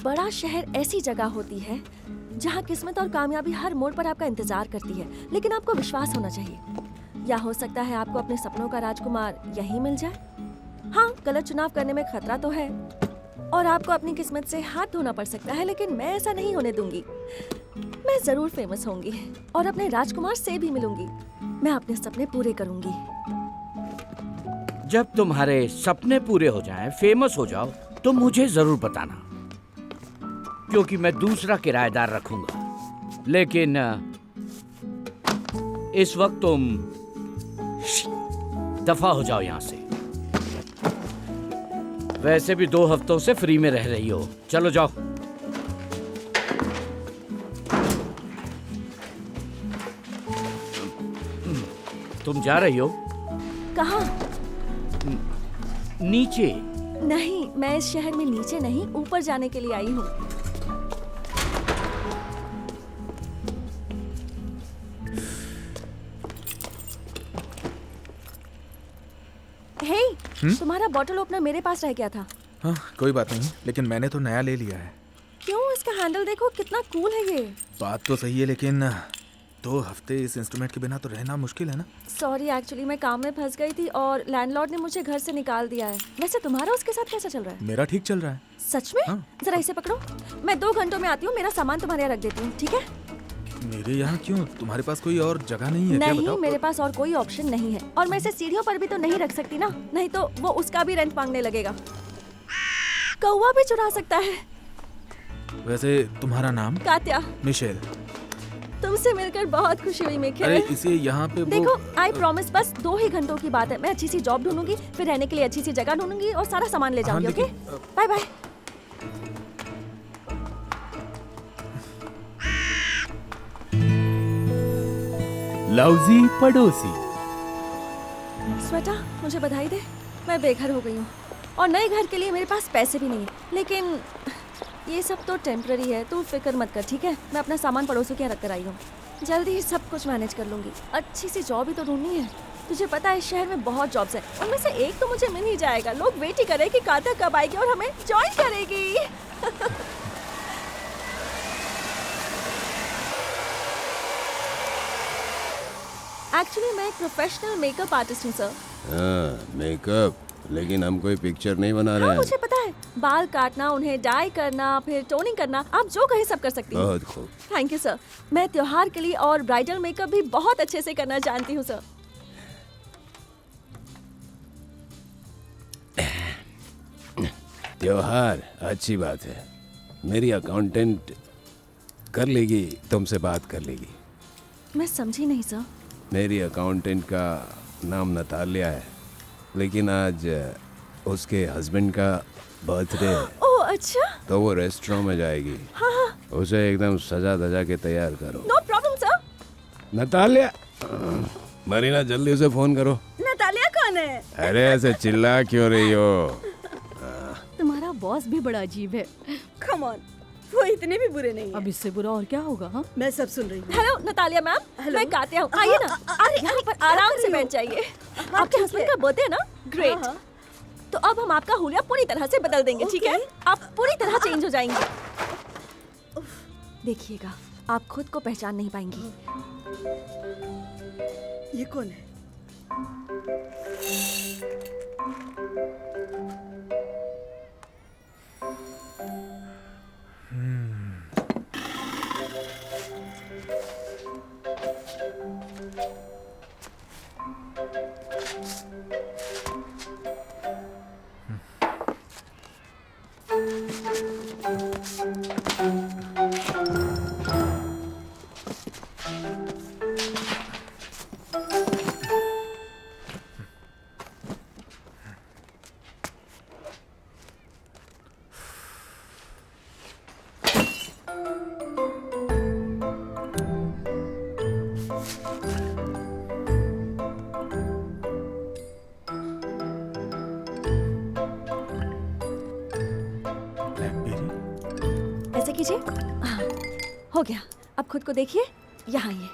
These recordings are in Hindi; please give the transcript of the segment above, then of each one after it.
बड़ा शहर ऐसी जगह होती है जहाँ किस्मत और कामयाबी हर मोड़ पर आपका इंतजार करती है, लेकिन आपको विश्वास होना चाहिए। या हो सकता है आपको अपने सपनों का राजकुमार यहीं मिल जाए। हाँ, गलत चुनाव करने में खतरा तो है और आपको अपनी किस्मत से हाथ धोना पड़ सकता है, लेकिन मैं ऐसा नहीं होने दूंगी। मैं जरूर फेमस होंगी और अपने राजकुमार से भी मिलूंगी। मैं अपने सपने पूरे करूंगी। जब तुम्हारे सपने पूरे हो जाएं, फेमस हो जाओ, तो मुझे जरूर बताना, क्योंकि मैं दूसरा किराएदार रखूंगा। लेकिन इस वक्त तुम दफा हो जाओ यहां से। वैसे भी 2 हफ्तों से फ्री में रह रही हो, चलो जाओ। तुम जा रही हो? कहाँ? नीचे। नहीं, मैं इस शहर में नीचे नहीं, ऊपर जाने के लिए आई हूँ। हे, तुम्हारा बॉटल ओपनर मेरे पास रह गया था। हाँ, कोई बात नहीं, लेकिन मैंने तो नया ले लिया है। क्यों? इसका हैंडल देखो, कितना कूल है ये। बात तो सही है, लेकिन 2 हफ्ते इस इंस्ट्रूमेंट के बिना तो रहना मुश्किल है ना। सॉरी, एक्चुअली मैं काम में फंस गई थी और लैंडलॉर्ड ने मुझे घर से निकाल दिया है। वैसे तुम्हारा उसके साथ कैसा चल रहा है? मेरा ठीक चल रहा है। सच में? हाँ। जरा इसे पकड़ो, मैं 2 घंटों में आती हूँ। मेरा सामान तुम्हारे यहाँ रख देती हूँ, ठीक है? मेरे यहाँ क्यों? तुम्हारे पास कोई और जगह नहीं है क्या? नहीं, बताओ। मेरे पास और कोई ऑप्शन नहीं है, और मैं इसे सीढ़ियों पर भी तो नहीं रख सकती ना, नहीं तो वो उसका भी रेंट मांगने लगेगा। कौवा भी चुरा सकता है। वैसे तुम्हारा नाम? कात्या। मिशेल। तुमसे मिलकर बहुत खुशी हुई मिखेल। अरे इसे यहाँ पे देखो, आई प्रॉमिस, बस 2 ही घंटों की बात है। मैं अच्छी सी जॉब ढूंढूंगी, फिर रहने के लिए अच्छी सी जगह ढूंढूंगी और सारा सामान ले जाऊंगी। Okay, bye bye. लौजी पड़ोसी। स्वेता, मुझे बधाई दे, मैं बेघर हो गई हूँ और नए घर के लिए मेरे पास पैसे भी नहीं है। लेकिन ये सब तो टेम्पररी है, तू फिक्र मत कर, ठीक है? मैं अपना सामान पड़ोसों के यहाँ रख कर आई हूँ, जल्दी ही सब कुछ मैनेज कर लूंगी। अच्छी सी जॉब ही तो ढूंढनी है। तुझे पता है, इस शहर में बहुत जॉब्स हैं, उनमें से एक तो मुझे मिल ही जाएगा। लोग वेट ही कर रहे हैं कि कात्या कब आएगी और हमें ज्वाइन करेगी। एक्चुअली मैं एक प्रोफेशनल मेकअप आर्टिस्ट हूँ सर। हाँ, मेकअप, लेकिन हम कोई पिक्चर नहीं बना रहे हाँ, हैं। मुझे पता है, बाल काटना, उन्हें डाई करना, फिर टोनिंग करना, आप जो कहे सब कर सकती हूँ। बहुत खूब। Thank you sir. मैं त्योहार के लिए और ब्राइडल मेकअप भी बहुत अच्छे से करना जानती हूँ सर। त्योहार अच्छी बात है। मेरी अकाउंटेंट कर लेगी, तुमसे बात कर लेगी। मैं समझी नहीं सर। मेरी अकाउंटेंट का नाम नतालिया है, लेकिन आज उसके हस्बैंड का बर्थडे है, ओह अच्छा। तो वो रेस्टोरेंट में जाएगी। हाँ, उसे एकदम सजा धजा के तैयार करो। No problem sir. Natalia, Marina जल्दी उसे फोन करो। नतालिया कौन है? अरे ऐसे चिल्ला क्यों रही हो? तुम्हारा बॉस भी बड़ा अजीब है। कम ऑन, वो इतने भी बुरे नहीं अब इससे बुरा और क्या होगा? हाँ, मैं सब सुन रही हूँ। हेलो नतालिया मैम, मैं कात्या हूँ। आइए ना, अरे यहाँ पर आराम से बैठ जाइए। आपके हस्बैंड का बर्थडे है ना? ग्रेट। तो अब हम आपका हुलिया पूरी तरह से बदल देंगे, ठीक है? आप पूरी तरह चेंज हो जाएंगे। देखिएगा, आप खुद को पहचान नहीं पाएंगी। ये कौन है? ऐसे कीजिए। हाँ, हो गया। अब खुद को देखिए, यहाँ आइए।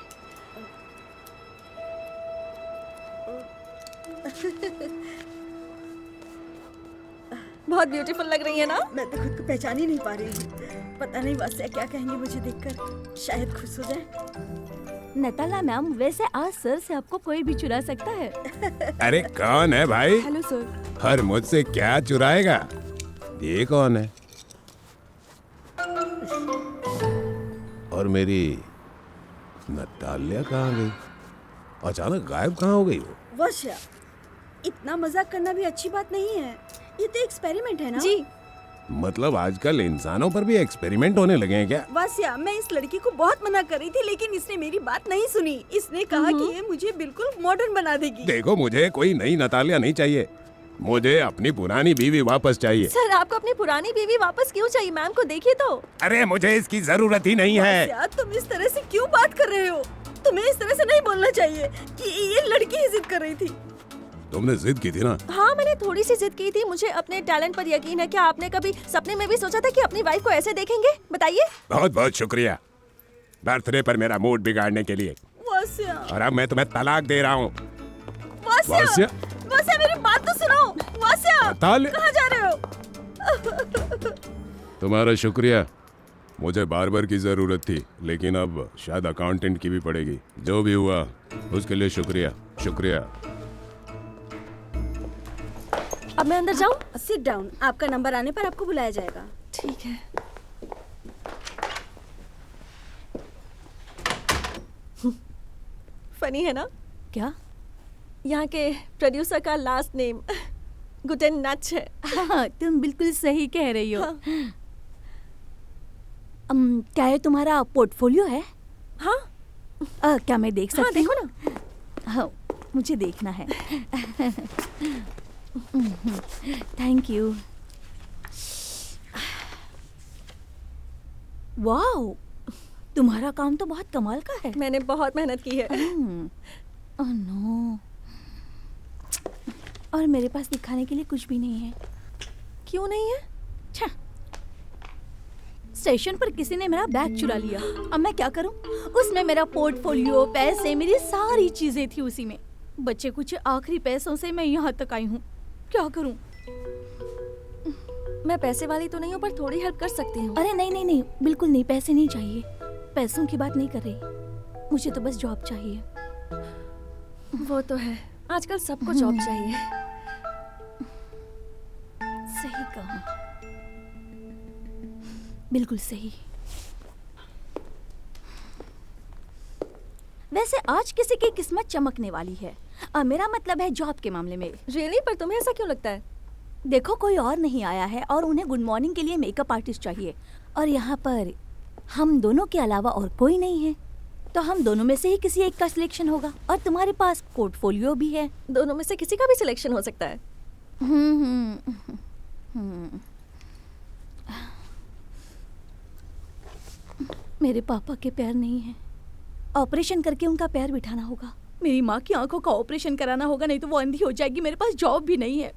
बहुत ब्यूटीफुल लग रही है ना? मैं तो खुद को पहचान ही नहीं पा रही हूँ। पता नहीं वास्या क्या कहेंगे मुझे देखकर, शायद खुश हो जाए। नताला मैम, वैसे आज सर से आपको कोई भी चुरा सकता है। अरे कौन है भाई? Hello sir. हर मुझसे क्या चुराएगा? ये कौन है? और मेरी नतालिया कहाँ गई? अचानक गायब कहाँ हो गई वो? वास्या, इतना मजाक करना भी अच्छी बात नहीं है। ये तो एक्सपेरिमेंट है ना? जी। मतलब आजकल इंसानों पर भी एक्सपेरिमेंट होने लगे हैं क्या? वास्या, मैं इस लड़की को बहुत मना कर रही थी, लेकिन इसने मेरी बात नहीं सुनी। इसने कहा कि ये मुझे बिल्कुल मॉडर्न बना देगी। देखो, मुझे कोई नई नतालिया नहीं चाहिए, मुझे अपनी पुरानी बीवी वापस चाहिए। सर, आपको अपनी पुरानी बीवी वापस क्यों चाहिए? मैम को देखिए तो। अरे मुझे इसकी जरूरत ही नहीं है। वास्या, तुम इस तरह से क्यों बात कर रहे हो? तुम्हें इस तरह से नहीं बोलना चाहिए कि ये लड़की ही जिद कर रही थी। तुमने जिद की थी ना? हाँ, मैंने थोड़ी सी जिद की थी। मुझे अपने टैलेंट पर यकीन है। क्या आपने कभी सपने में भी सोचा था कि अपनी वाइफ को ऐसे देखेंगे? बताइए। बहुत बहुत शुक्रिया बर्थडे पर मेरा मूड बिगाड़ने के लिए। वास्या, और अब मैं तुम्हें तलाक दे रहा हूँ। वास्या, वास्या? वास्या, मेरी बात तो सुनो। वास्या, नतालिया? कहाँ जा रहे हो? तुम्हारा शुक्रिया, मुझे बार्बर की जरूरत थी, लेकिन अब शायद अकाउंटेंट की भी पड़ेगी। जो भी हुआ उसके लिए शुक्रिया। शुक्रिया। अब मैं अंदर जाऊँ? Sit down. आपका नंबर आने पर आपको बुलाया जाएगा। ठीक है। फनी है ना? क्या? यहाँ के प्रोड्यूसर का लास्ट नेम गुटेन नच है। हाँ, तुम बिल्कुल सही कह रही हो। हाँ। क्या ये तुम्हारा पोर्टफोलियो है? हाँ। क्या मैं देख हाँ, सकती देखो हूँ? ना। हाँ, मुझे देखना है। Thank you. वाओ, तुम्हारा काम तो बहुत कमाल का है। मैंने बहुत मेहनत की है। ओह नो, और मेरे पास दिखाने के लिए कुछ भी नहीं है। क्यों नहीं है? छा, स्टेशन पर किसी ने मेरा बैग चुरा लिया। अब मैं क्या करूं? उसमें मेरा पोर्टफोलियो, पैसे, मेरी सारी चीजें थी उसी में। बच्चे कुछ आखिरी पैसों से मैं यहाँ तक आई हूँ। क्या करूं? मैं पैसे वाली तो नहीं हूँ, पर थोड़ी हेल्प कर सकती हूँ। अरे नहीं नहीं नहीं, बिल्कुल नहीं, पैसे नहीं चाहिए। पैसों की बात नहीं कर रही, मुझे तो बस जॉब चाहिए। वो तो है, आजकल सबको जॉब चाहिए। सही कहा, बिल्कुल सही। वैसे आज किसी की किस्मत चमकने वाली है। मेरा मतलब है जॉब के मामले में। रियली? पर तुम्हें ऐसा क्यों लगता है? देखो, कोई और नहीं आया है और उन्हें गुड मॉर्निंग के लिए मेकअप आर्टिस्ट चाहिए, और यहाँ पर हम दोनों के अलावा और कोई नहीं है। तो हम दोनों में से ही किसी एक का सिलेक्शन होगा, और तुम्हारे पास पोर्टफोलियो भी है। दोनों में से किसी का भी सिलेक्शन हो सकता है। मेरे पापा के पैर नहीं है, ऑपरेशन करके उनका पैर बिठाना होगा। मेरी माँ की आंखों का ऑपरेशन कराना होगा, नहीं तो वो अंधी हो जाएगी। मेरे पास जॉब भी नहीं है।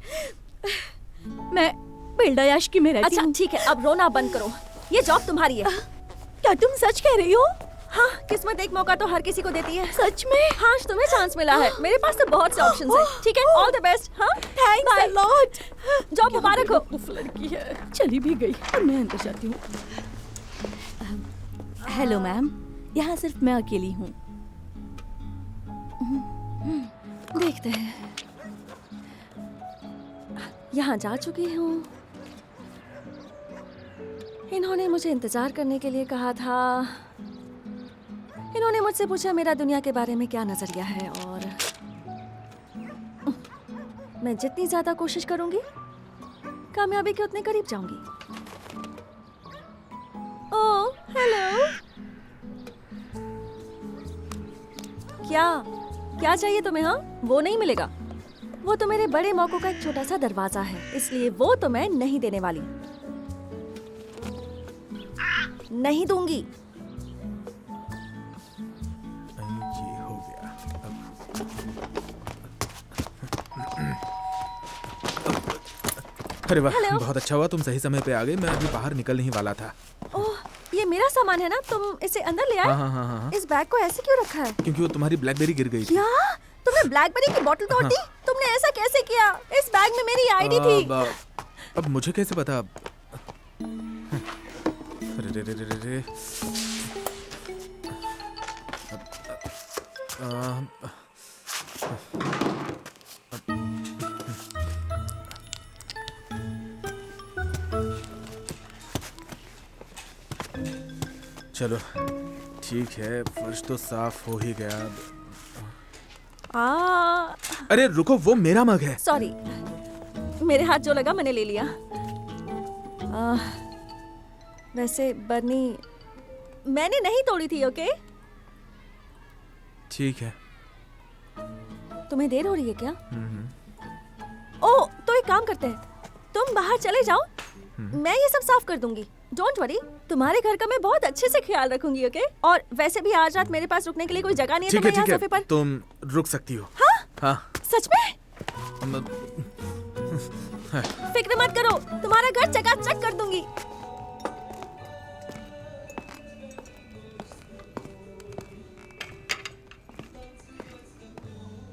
मैं बिल्डायाश की में रहती अच्छा हूँ। ठीक है, अब रोना बंद करो। ये जॉब तुम्हारी है। क्या तुम सच कह रही हो? हाँ, किस्मत एक मौका तो हर किसी को देती है। सच में? हाँ, तुम्हें चांस मिला है। मेरे पास तो बहुत से ऑप्शंस हैं। ठीक है, ऑल द बेस्ट। हाँ, थैंक्स अ लॉट। जॉब मुबारक हो। उफ, लड़की है, चली भी गई। अब मैं अंदर जाती हूँ। हेलो मैम, यहाँ सिर्फ मैं अकेली हूँ। देखते हैं। यहाँ जा चुकी हूँ। इन्होंने मुझे इंतजार करने के लिए कहा था। इन्होंने मुझसे पूछा मेरा दुनिया के बारे में क्या नजरिया है, और मैं जितनी ज्यादा कोशिश करूंगी, कामयाबी के उतने करीब जाऊंगी। ओह, हेलो। क्या क्या चाहिए तुम्हें? हाँ, वो नहीं मिलेगा। वो तो मेरे बड़े मौकों का एक छोटा सा दरवाजा है, इसलिए वो तो मैं नहीं देने वाली। नहीं दूंगी। ये हो गया। अरे वाह, हेलो। बहुत अच्छा हुआ तुम सही समय पे आ गई। मैं अभी बाहर निकल नहीं वाला था। ओह, ये मेरा सामान है ना? तुम इसे अंदर ले आए? हाँ हाँ हाँ हाँ, इस बैग को ऐसे क्यों रखा है? क्योंकि वो तुम्हारी ब्लैकबेरी गिर गई थी। क्या? तुमने ब्लैकबेरी की बोतल तोड़ दी? तुमने ऐसा कैसे किया? इस बैग में मेरी आईडी थी। अब मुझे कैसे पता? अरे रे रे रे रे रे। चलो ठीक है, फर्श तो साफ हो ही गया। अरे रुको, वो मेरा मग है। सॉरी, मेरे हाथ जो लगा मैंने ले लिया। वैसे बर्नी मैंने नहीं तोड़ी थी, ओके? ठीक है। तुम्हें देर हो रही है क्या? ओ, तो एक काम करते हैं, तुम बाहर चले जाओ, मैं ये सब साफ कर दूंगी। डोंट वरी, तुम्हारे घर का मैं बहुत अच्छे से ख्याल रखूंगी, ओके? और वैसे भी आज रात मेरे पास रुकने के लिए कोई जगह नहीं है, ठीक तो है मैं यहाँ ठीक सोफे है, पर। तुम रुक सकती हो। हाँ? हाँ। सच में? म- फिक्र मत करो, तुम्हारा घर चकाचक कर दूंगी।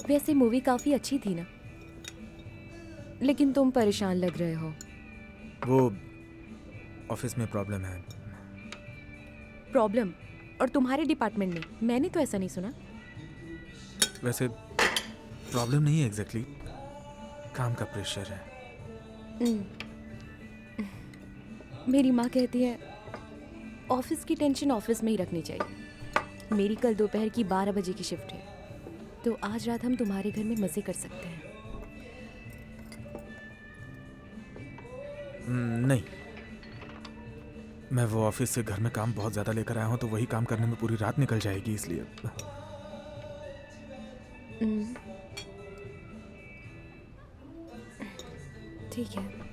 वैसे मूवी काफी अच्छी थी ना, लेकिन तुम परेशान लग रहे हो। वो ऑफिस में प्रॉब्लम है। प्रॉब्लम? और तुम्हारे डिपार्टमेंट में? मैंने तो ऐसा नहीं सुना। वैसे प्रॉब्लम नहीं है एग्जैक्टली, काम का प्रेशर है। मेरी माँ कहती है ऑफिस की टेंशन ऑफिस में ही रखनी चाहिए। मेरी कल दोपहर की 12 बजे की शिफ्ट है, तो आज रात हम तुम्हारे घर में मजे कर सकते हैं। नहीं, मैं वो ऑफिस से घर में काम बहुत ज्यादा लेकर आया हूँ, तो वही काम करने में पूरी रात निकल जाएगी, इसलिए। ठीक है।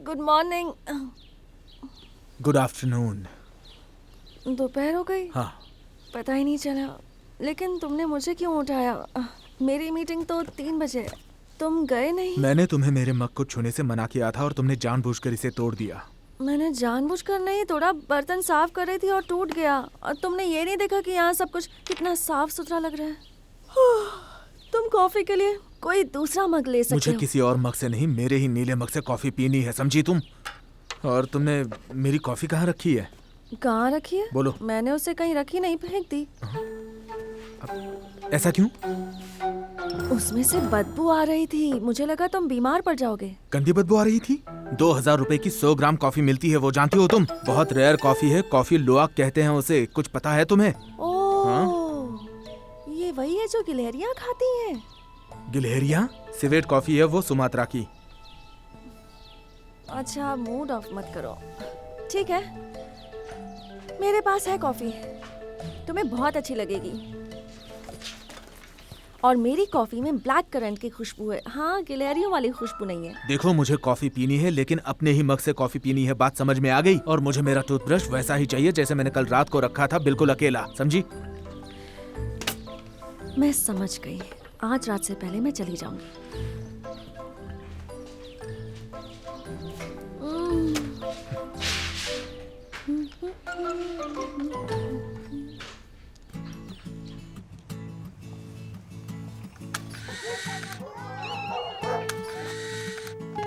Good morning. Good afternoon. दोपहर हो गई? हाँ। पता ही नहीं चला। लेकिन तुमने मुझे क्यों उठाया? मेरी मीटिंग तो 3 बजे है। तुम गए नहीं? मैंने तुम्हें मेरे मग को छूने से मना किया था और तुमने जानबूझकर इसे तोड़ दिया। मैंने जानबूझकर नहीं तोड़ा, बर्तन साफ कर रही थी और टूट गया। और तुमने ये नहीं देखा कि यहाँ सब कुछ कितना साफ सुथरा लग रहा है? तुम कॉफी के लिए कोई दूसरा मग ले सकते मुझे हो। किसी और मग से नहीं, मेरे ही नीले मग से कॉफी पीनी है, समझी तुम? और तुमने मेरी कॉफी कहाँ रखी है? कहाँ रखी है? बोलो। मैंने उसे कहीं रखी नहीं, फेंक दी। ऐसा क्यों? उसमें से बदबू आ रही थी, मुझे लगा तुम बीमार पड़ जाओगे। गंदी बदबू आ रही थी? 2000 रुपए की 100 ग्राम कॉफी मिलती है, वो जानती हो तुम? बहुत रेयर कॉफी है, कॉफी लुआक कहते हैं उसे। कुछ पता है तुम्हें? ओह, ये वही है जो गिलहरियाँ खाती हैं। गिलहरियाँ? सिवेट कॉफी है वो, सुमात्रा की। अच्छा, मूड ऑफ मत करो। ठीक है, मेरे पास है कॉफी, तुम्हें बहुत अच्छी लगेगी। और मेरी कॉफी में ब्लैक करंट की खुशबू है। हाँ, गिलहरियों वाली खुशबू नहीं है। देखो, मुझे कॉफी पीनी है, लेकिन अपने ही मग से कॉफी पीनी है, बात समझ में आ गई? और मुझे मेरा टूथब्रश वैसा ही चाहिए जैसे मैंने कल रात को रखा था, बिल्कुल अकेला, समझी? मैं समझ गई, आज रात से पहले मैं चली जाऊंगी।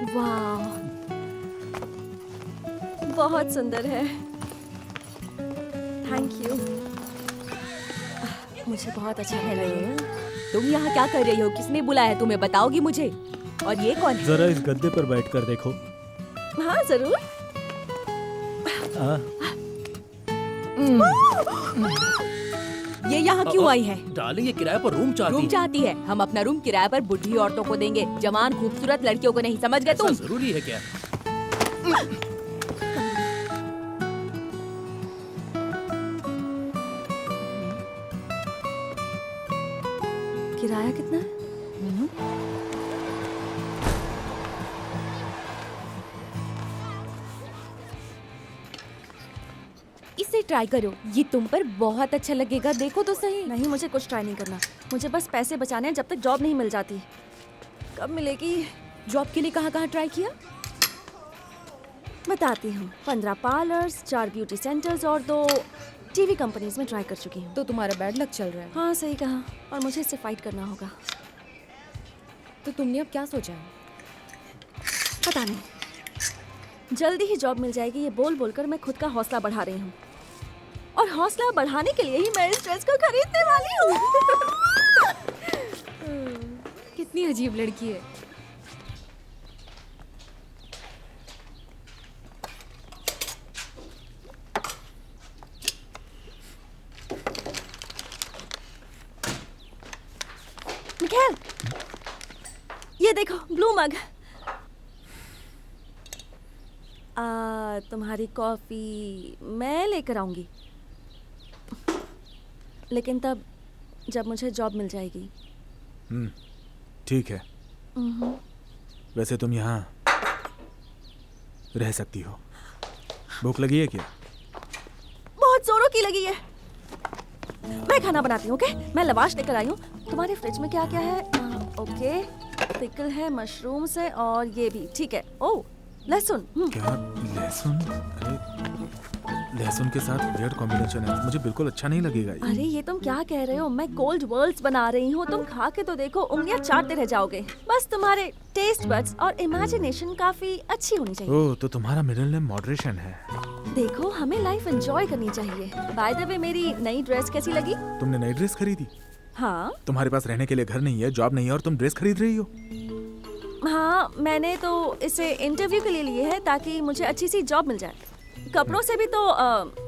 वाह, बहुत सुंदर है। Thank you. मुझे बहुत अच्छा लग रहा है। तुम यहाँ क्या कर रही हो? किसने बुलाया है तुम्हें? बताओगी मुझे? और ये कौन है? जरा इस गद्दे पर बैठकर देखो। हाँ जरूर। ये यहाँ क्यों आई है? डालेंगे किराए पर रूम चाहती रूम चाहती है? हम अपना रूम किराए पर बुढ़ी औरतों को देंगे, जवान खूबसूरत लड़कियों को नहीं। समझ गए तुम? जरूरी है क्या? किराया कितना है? इसे ट्राई करो, ये तुम पर बहुत अच्छा लगेगा। देखो तो सही। नहीं, मुझे कुछ ट्राई नहीं करना। मुझे बस पैसे बचाने हैं जब तक जॉब नहीं मिल जाती। कब मिलेगी? जॉब के लिए कहाँ कहाँ ट्राई किया? बताती हूँ। 15 पार्लर्स, 4 ब्यूटी सेंटर्स और 2 टीवी कंपनीज में ट्राई कर चुकी हूँ। तो तुम्हारा बैड लक चल रहा है। हाँ सही कहा, और मुझे इससे फाइट करना होगा। तो तुमने अब क्या सोचा है? पता नहीं, जल्दी ही जॉब मिल जाएगी ये बोल बोलकर मैं खुद का हौसला बढ़ा रही हूँ, और हौसला बढ़ाने के लिए ही मैं इस ड्रेस को खरीदने वाली हूँ। कितनी अजीब लड़की है। मिखेल, ये देखो ब्लू मग। तुम्हारी कॉफी मैं लेकर आऊंगी, लेकिन तब जब मुझे जॉब मिल जाएगी। ठीक है। वैसे तुम यहाँ रह सकती हो। भूख लगी है क्या? बहुत जोरों की लगी है। मैं खाना बनाती हूँ, ओके? मैं लवाश लेकर आई हूँ। तुम्हारे फ्रिज में क्या क्या है? ओके, पिकल है, मशरूम्स है, और ये भी ठीक है। ओह, लहसुन। क्या लहसुन? अरे लहसुन के साथ वियर्ड कॉम्बिनेशन है, मुझे बिल्कुल अच्छा नहीं लगेगा ये। अरे ये तुम क्या कह रहे हो? मैं कोल्ड वर्ल्ड्स बना रही हूँ, तुम खा के तो देखो, उंगलियां चाटते रह जाओगे। बस तुम्हारे टेस्ट बड्स और इमेजिनेशन काफी अच्छी होनी चाहिए। ओह, तो तुम्हारा मिडिल नेम मॉडरेशन है। देखो, हमें लाइफ एंजॉय करनी चाहिए। बाय द वे, मेरी नई ड्रेस कैसी लगी? तुमने नई ड्रेस खरीदी? हाँ तुम्हारे पास रहने के लिए घर नहीं है, जॉब नहीं है, और तुम ड्रेस खरीद रही हो? हाँ, मैंने तो इसे इंटरव्यू के लिए लिए है ताकि मुझे अच्छी सी जॉब मिल जाए। कपड़ों से भी तो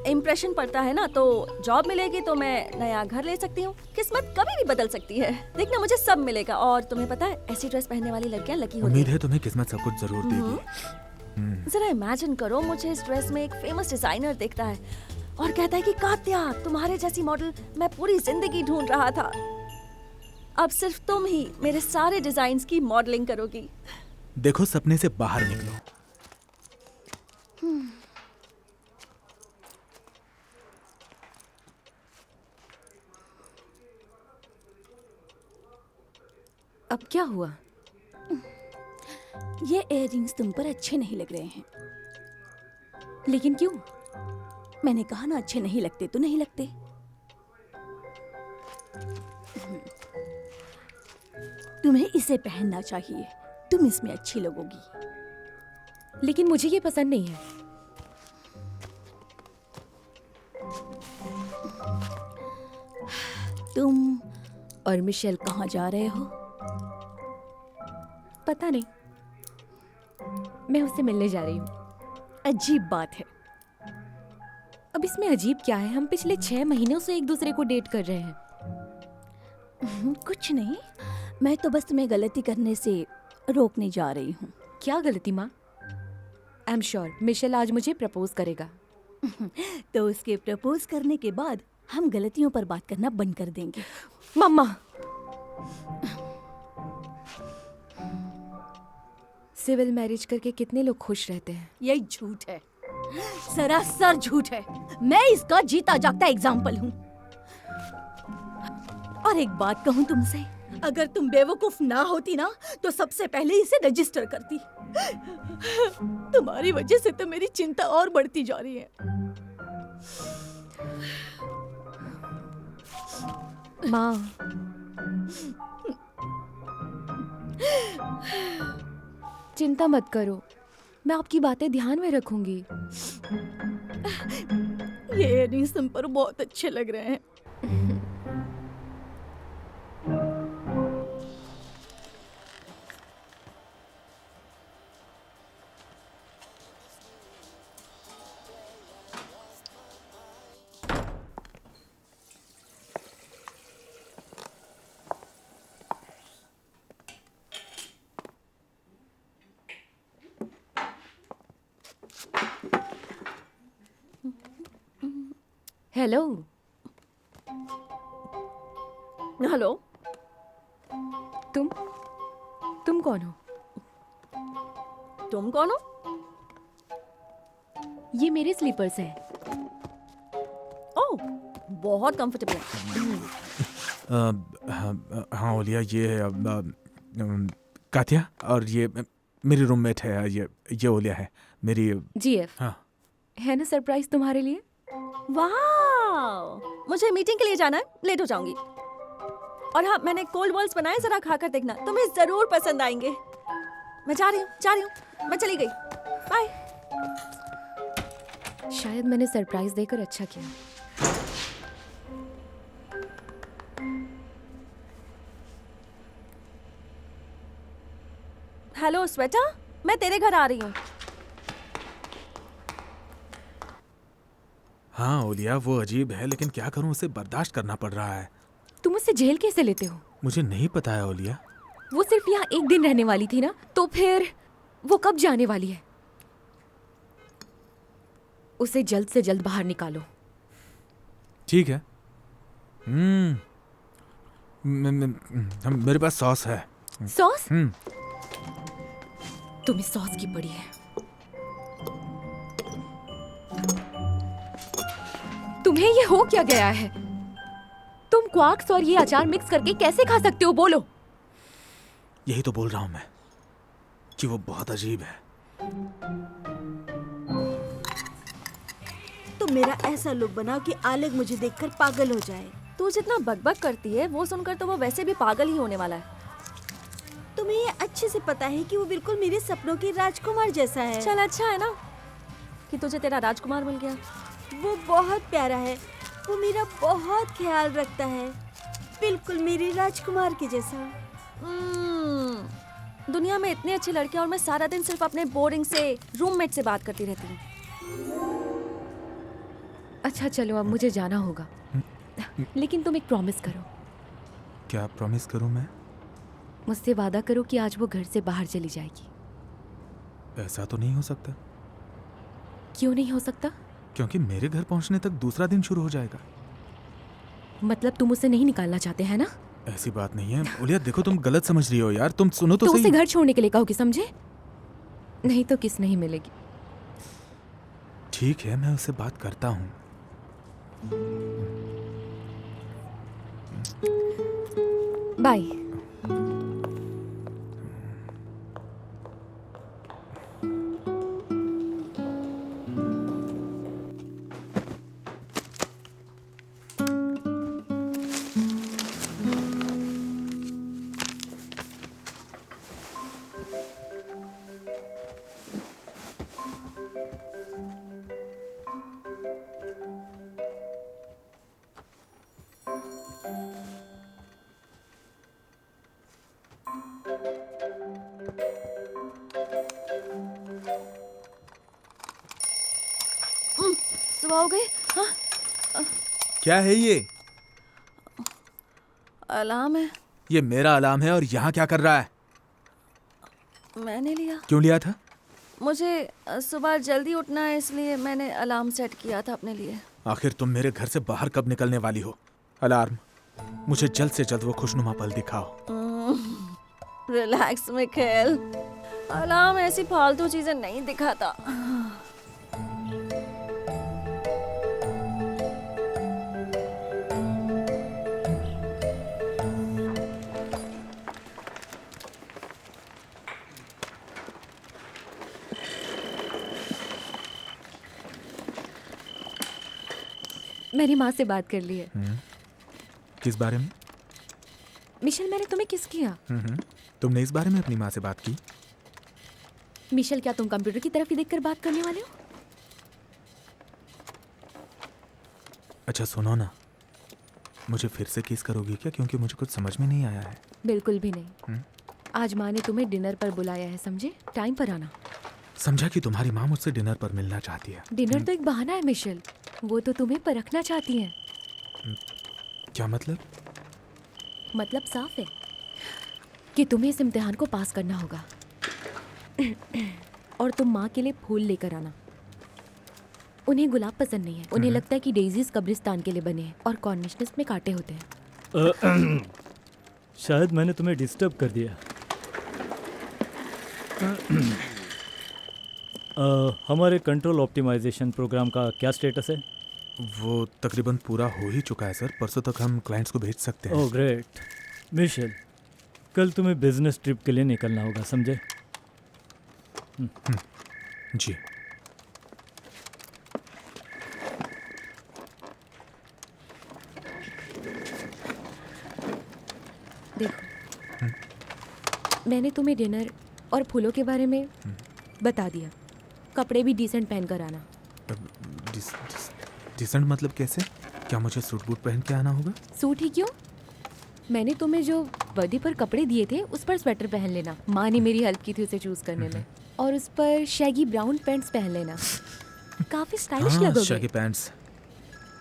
इम्प्रेशन पड़ता है ना, तो जॉब मिलेगी तो मैं नया घर ले सकती हूँ। किस्मत कभी भी बदल सकती है। देखना, मुझे सब मिलेगा। और तुम्हें पता है, ऐसी ड्रेस पहनने वाली लड़कियाँ लकी होती उम्मीद है तुम्हें किस्मत सब कुछ जरूर देगी। हैं। जरा इमेजिन करो, मुझे इस ड्रेस में एक फेमस डिजाइनर देखता है और कहता है कि कात्या, तुम्हारे जैसी मॉडल मैं पूरी जिंदगी ढूंढ रहा था। अब सिर्फ तुम ही मेरे सारे डिजाइन्स की मॉडलिंग करोगी। देखो, सपने से बाहर निकलो। अब क्या हुआ? ये इयररिंग्स तुम पर अच्छे नहीं लग रहे हैं। लेकिन क्यों? मैंने कहा ना, अच्छे नहीं लगते तो नहीं लगते। तुम्हें इसे पहनना चाहिए, तुम इसमें अच्छी लगोगी। लेकिन मुझे ये पसंद नहीं है। तुम और मिशेल कहाँ जा रहे हो? पता नहीं, मैं उससे मिलने जा रही हूँ। अजीब बात है। अब इसमें अजीब क्या है? हम पिछले 6 महीनों से एक दूसरे को डेट कर रहे हैं। कुछ नहीं, मैं तो बस तुम्हें गलती करने से रोकने जा रही हूँ। क्या गलती माँ? आई एम श्योर मिशेल आज मुझे प्रपोज करेगा। तो उसके प्रपोज करने के बाद हम गलतियों पर बात करना बंद कर देंगे। मम्मा, सिविल मैरिज करके कितने लोग खुश रहते हैं। यही झूठ है, सरासर झूठ है। मैं इसका जीता जागता एग्जाम्पल हूँ। और एक बात कहूँ तुमसे, अगर तुम बेवकूफ ना होती ना, तो सबसे पहले इसे रजिस्टर करती। तुम्हारी वजह से तो मेरी चिंता और बढ़ती जा रही है। माँ, चिंता मत करो, मैं आपकी बातें ध्यान में रखूंगी। ये इयररिंग्स तुम पर बहुत अच्छे लग रहे हैं। हेलो। हेलो। तुम कौन हो? तुम कौन हो? ये मेरे स्लीपर्स हैं। ओह, बहुत कंफर्टेबल है। हाँ ओलिया, ये है कात्या, और ये मेरी रूममेट है। ये ओलिया है मेरी। जीएफ। हाँ। है ना सरप्राइज तुम्हारे लिए? वाह, मुझे मीटिंग के लिए जाना है, लेट हो जाऊंगी। और हाँ, मैंने कोल्ड बॉल्स बनाए, जरा खाकर देखना, तुम्हें जरूर पसंद आएंगे। मैं जा रही हूँ, मैं चली गई, बाय। शायद मैंने सरप्राइज देकर अच्छा किया। हेलो स्वेटा, मैं तेरे घर आ रही हूँ। हाँ ओलिया, वो अजीब है, लेकिन क्या करूं, उसे बर्दाश्त करना पड़ रहा है। तुम उससे झेल कैसे लेते हो? मुझे नहीं पता है ओलिया। वो सिर्फ यहाँ एक दिन रहने वाली थी ना, तो फिर वो कब जाने वाली है? उसे जल्द से जल्द बाहर निकालो। ठीक है। मेरे पास सॉस है। सॉस? तुम्हें सॉस की पड़ी है। तुम्हें ये हो क्या गया है? तुम क्वार्क्स और ये अचार मिक्स करके कैसे खा सकते हो? बोलो। यही तो बोल रहा हूं मैं कि वो बहुत अजीब है। तुम मेरा ऐसा लुक बनाओ कि आलग मुझे देखकर पागल हो जाए। तू जितना बकबक करती है, वो सुनकर तो वो वैसे भी पागल ही होने वाला है। तुम्हें ये अच्छे से पता है कि वो बिल्कुल मेरे सपनों के राजकुमार जैसा है। चल, अच्छा है ना कि तुझे तेरा राजकुमार मिल गया। वो बहुत प्यारा है, वो मेरा बहुत ख्याल रखता है, बिल्कुल मेरे राजकुमार के जैसा। दुनिया में इतने अच्छे लड़के और मैं सारा दिन सिर्फ अपने बोरिंग से रूममेट से बात करती रहती हूँ। अच्छा चलो, अब मुझे जाना होगा, लेकिन तुम एक प्रॉमिस करो। क्या प्रॉमिस करूं मैं? मुझसे वादा करो कि आज वो घर से बाहर चली जाएगी। ऐसा तो नहीं हो सकता। क्यों नहीं हो सकता? क्योंकि मेरे घर पहुंचने तक दूसरा दिन शुरू हो जाएगा। मतलब तुम उसे नहीं निकालना चाहते हैं ना? ऐसी बात नहीं है ओलिया, देखो तुम गलत समझ रही हो यार। तुम सुनो तो उसे सही। घर छोड़ने के लिए कहोगे, समझे? नहीं तो किस नहीं मिलेगी। ठीक है, मैं उससे बात करता हूँ। बाय। सुबह हो गई? हाँ, क्या है ये? अलार्म है। ये मेरा अलार्म है और यहाँ क्या कर रहा है? मैंने लिया। क्यों लिया था? मुझे सुबह जल्दी उठना है, इसलिए मैंने अलार्म सेट किया था अपने लिए। आखिर तुम मेरे घर से बाहर कब निकलने वाली हो? अलार्म, मुझे जल्द से जल्द वो खुशनुमा पल दिखाओ। रिलैक्स मिखेल, अलार्म ऐसी फालतू चीजें नहीं दिखाता। मैंने माँ से बात कर ली है। किस बारे में? मिशेल, मैंने तुम्हें किस किया? तुमने इस बारे में अपनी माँ से बात की? मिशेल, क्या तुम कंप्यूटर की तरफ ही देखकर बात करने वाले हो? अच्छा सुनो ना, मुझे फिर से किस करोगी क्या? क्योंकि मुझे कुछ समझ में नहीं आया है। बिल्कुल भी नहीं। आज माँ ने तुम्हें डिनर पर बुलाया है, समझे? टाइम पर आना। समझा कि तुम्हारी माँ मुझसे डिनर पर मिलना चाहती है। डिनर तो एक बहाना है मिशेल, वो तो तुम्हें परखना चाहती हैं। क्या मतलब? मतलब साफ है कि तुम्हें इस इम्तिहान को पास करना होगा। और तुम माँ के लिए फूल लेकर आना। उन्हें गुलाब पसंद नहीं है। उन्हें लगता है कि डेजीज कब्रिस्तान के लिए बने हैं और कॉर्निशनेस में कांटे होते हैं। शायद मैंने तुम्हें डिस्टर्ब कर दिया। हमारे कंट्रोल ऑप्टिमाइजेशन प्रोग्राम का क्या स्टेटस है? वो तकरीबन पूरा हो ही चुका है सर। परसों तक हम क्लाइंट्स को भेज सकते हैं। Oh great. मिशेल, कल तुम्हें बिजनेस ट्रिप के लिए निकलना होगा, समझे? जी। देखो, मैंने तुम्हें डिनर और फूलों के बारे में बता दिया। कपड़े भी डिसेंट पहन कर आना। डिसेंट मतलब कैसे? क्या मुझे सूट बूट पहन के आना होगा? सूट ही क्यों, मैंने तुम्हें जो बर्थडे पर कपड़े दिए थे उस पर स्वेटर पहन लेना। माँ ने मेरी हेल्प की थी उसे चूज करने में। और उस पर शैगी ब्राउन पैंट्स पहन लेना। काफी स्टाइलिश लगोगे। शैगी पैंट्स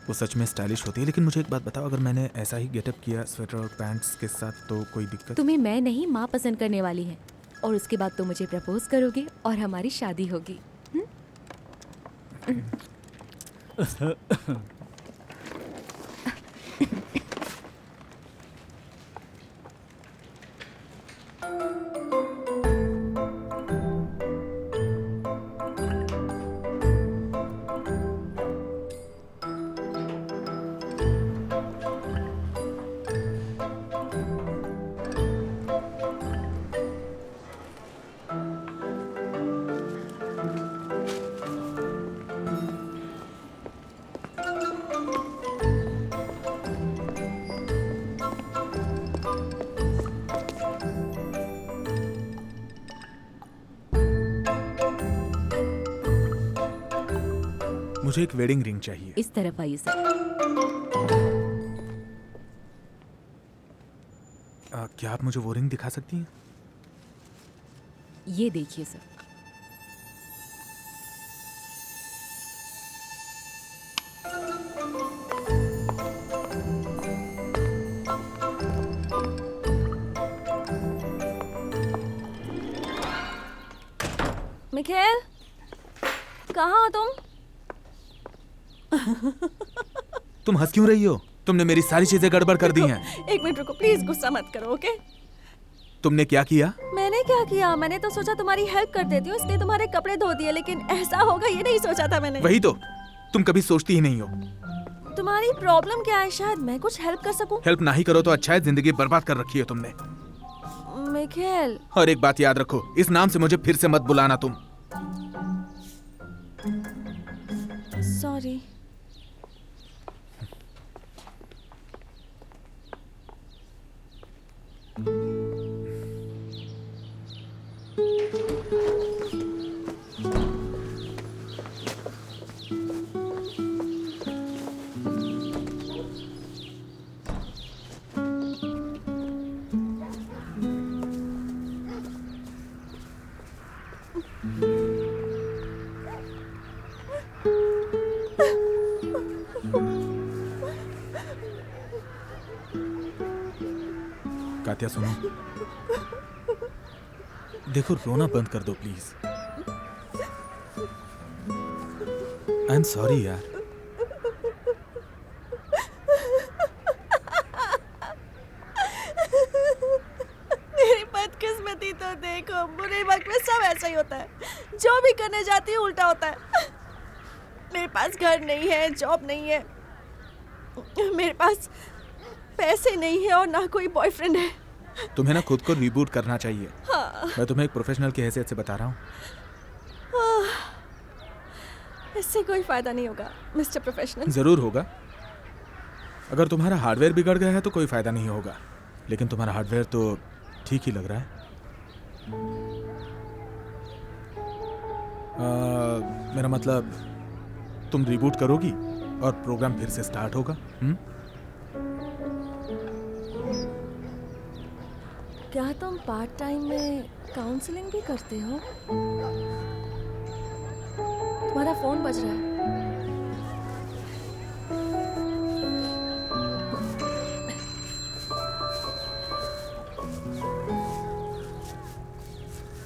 वो सच में स्टाइलिश होती है। लेकिन मुझे एक बात बताओ, अगर मैंने ऐसा ही गेटअप किया स्वेटर और पैंट्स के साथ तो कोई दिक्कत? तुम्हें मैं नहीं, माँ पसंद करने वाली है। और उसके बाद तुम मुझे प्रपोज करोगे और हमारी शादी होगी। मुझे एक वेडिंग रिंग चाहिए। इस तरफ आइए सर। क्या आप मुझे वो रिंग दिखा सकती हैं? ये देखिए सर। मिखेल, कहाँ हो तुम? तुम हंस क्यों रही हो? तुमने मेरी सारी चीजें गड़बड़ कर दी हैं। एक मिनट रुको प्लीज, गुस्सा मत करो ओके? तुमने क्या किया? मैंने क्या किया? मैंने तो सोचा तुम्हारी हेल्प कर देती हूँ इसलिए तुम्हारे कपड़े धो दिए, लेकिन ऐसा होगा ये नहीं सोचा था मैंने। वही तो, तुम कभी सोचती ही नहीं हो। तुम्हारी प्रॉब्लम क्या है? शायद मैं कुछ हेल्प कर सकूं। हेल्प ना ही करो तो अच्छा है, जिंदगी बर्बाद कर रखी है तुमने। मिखेल, और एक बात याद रखो, इस नाम से मुझे फिर से मत बुलाना तुम। सॉरी। कात्या सुनो, देखो रोना बंद कर दो प्लीज। आई एम सॉरी यार। मेरी बदकिस्मती तो देखो, बुरे वक्त में सब ऐसा ही होता है। जो भी करने जाती है उल्टा होता है। मेरे पास घर नहीं है, जॉब नहीं है, मेरे पास पैसे नहीं है और ना कोई बॉयफ्रेंड है। तुम्हें ना खुद को रीबूट करना चाहिए। हाँ। मैं तुम्हें एक प्रोफेशनल की हैसियत से बता रहा हूँ। इससे कोई फायदा नहीं होगा मिस्टर प्रोफेशनल। जरूर होगा। अगर तुम्हारा हार्डवेयर बिगड़ गया है तो कोई फायदा नहीं होगा, लेकिन तुम्हारा हार्डवेयर तो ठीक ही लग रहा है। मेरा मतलब तुम रीबूट करोगी और प्रोग्राम फिर से स्टार्ट होगा। क्या तुम पार्ट टाइम में काउंसलिंग भी करते हो? तुम्हारा फोन बज रहा है।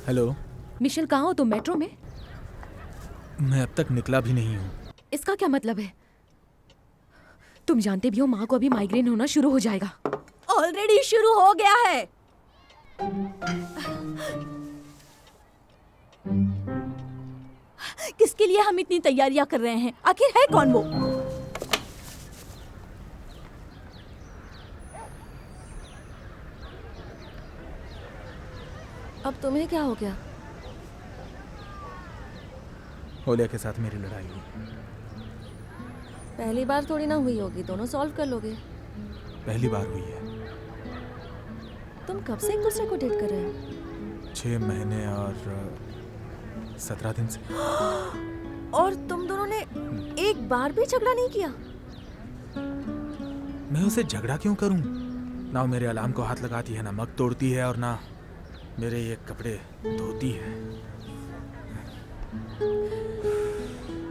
हेलो मिशेल, कहाँ हो तुम? मेट्रो में? मैं अब तक निकला भी नहीं हूँ। इसका क्या मतलब है? तुम जानते भी हो माँ को अभी माइग्रेन होना शुरू हो जाएगा। ऑलरेडी शुरू हो गया है। किसके लिए हम इतनी तैयारियां कर रहे हैं? आखिर है कौन वो? अब तुम्हें क्या हो गया? ओलिया के साथ मेरी लड़ाई हुई। पहली बार थोड़ी ना हुई होगी, दोनों सॉल्व कर लोगे। पहली बार हुई है। तुम कब से एक दूसरे को डेट कर रहे हो? 6 महीने और 17 दिन से। और तुम दोनों ने एक बार भी झगड़ा नहीं किया? मैं उसे झगड़ा क्यों करूं? ना वो मेरे अलार्म को हाथ लगाती है, ना मग तोड़ती है, और ना मेरे ये कपड़े धोती है।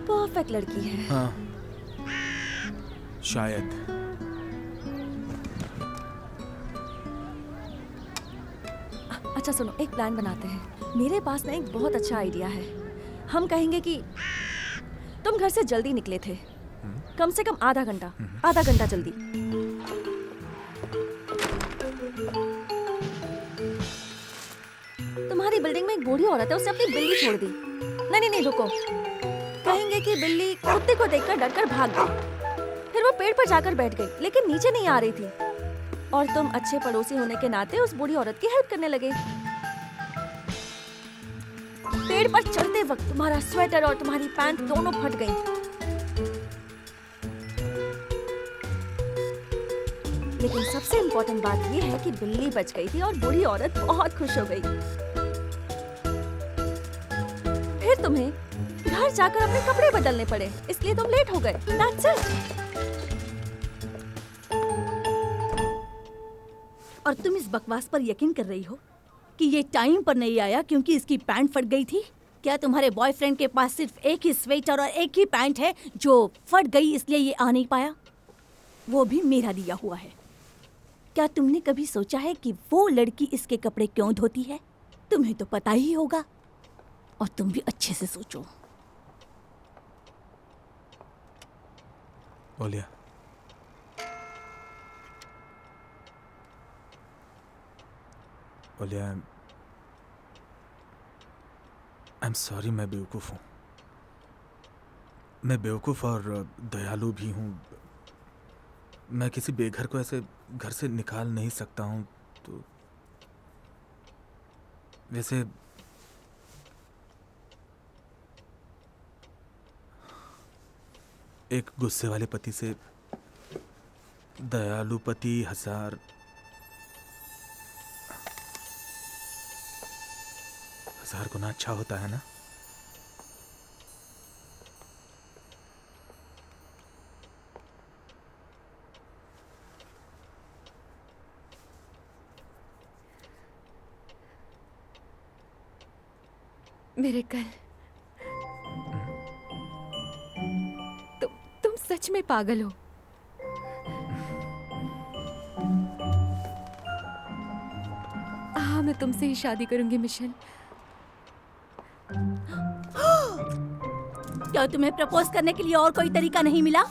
परफेक्ट लड़की है। हाँ, शायद। अच्छा सुनो, एक प्लान बनाते हैं। मेरे पास ना एक बहुत अच्छा आइडिया है। हम कहेंगे कि तुम घर से जल्दी निकले थे, कम से कम आधा घंटा जल्दी। तुम्हारी बिल्डिंग में एक बूढ़ी औरत है, उसने अपनी बिल्ली छोड़ दी। नहीं रुको। कहेंगे कि बिल्ली कुत्ते को देखकर डरकर भाग गई, फिर वो पेड़ पर जाकर बैठ गई, लेकिन नीचे नहीं आ रही थी। और तुम अच्छे पड़ोसी होने के नाते उस बूढ़ी औरत की हेल्प करने लगे। पेड़ पर चढ़ते वक्त तुम्हारा स्वेटर और तुम्हारी पैंट दोनों फट गई। लेकिन सबसे इम्पोर्टेंट बात यह है कि बिल्ली बच गई थी और बूढ़ी औरत बहुत खुश हो गई। फिर तुम्हें घर जाकर अपने कपड़े बदलने पड़े, इसलिए तुम लेट हो गए। That's it. और तुम इस बकवास पर यकीन कर रही हो कि ये टाइम पर नहीं आया क्योंकि इसकी पैंट फट गई थी? क्या तुम्हारे बॉयफ्रेंड के पास सिर्फ एक ही स्वेटर और एक ही पैंट है जो फट गई इसलिए ये आ नहीं पाया? वो भी मेरा दिया हुआ है। क्या तुमने कभी सोचा है कि वो लड़की इसके कपड़े क्यों धोती है? तुम्हें तो पता ही होगा, और तुम भी अच्छे से सोचो। ओलिया, ओलिया, आई एम सॉरी, मैं बेवकूफ़ हूँ। मैं बेवकूफ़ और दयालु भी हूँ। मैं किसी बेघर को ऐसे घर से निकाल नहीं सकता हूँ। तो वैसे एक गुस्से वाले पति से दयालु पति 1000 गुना अच्छा होता है ना? मेरे कल तुम सच में पागल हो। हाँ, मैं तुमसे ही शादी करूंगी मिशेल। क्या तुम्हें प्रपोज करने के लिए और कोई तरीका नहीं मिला?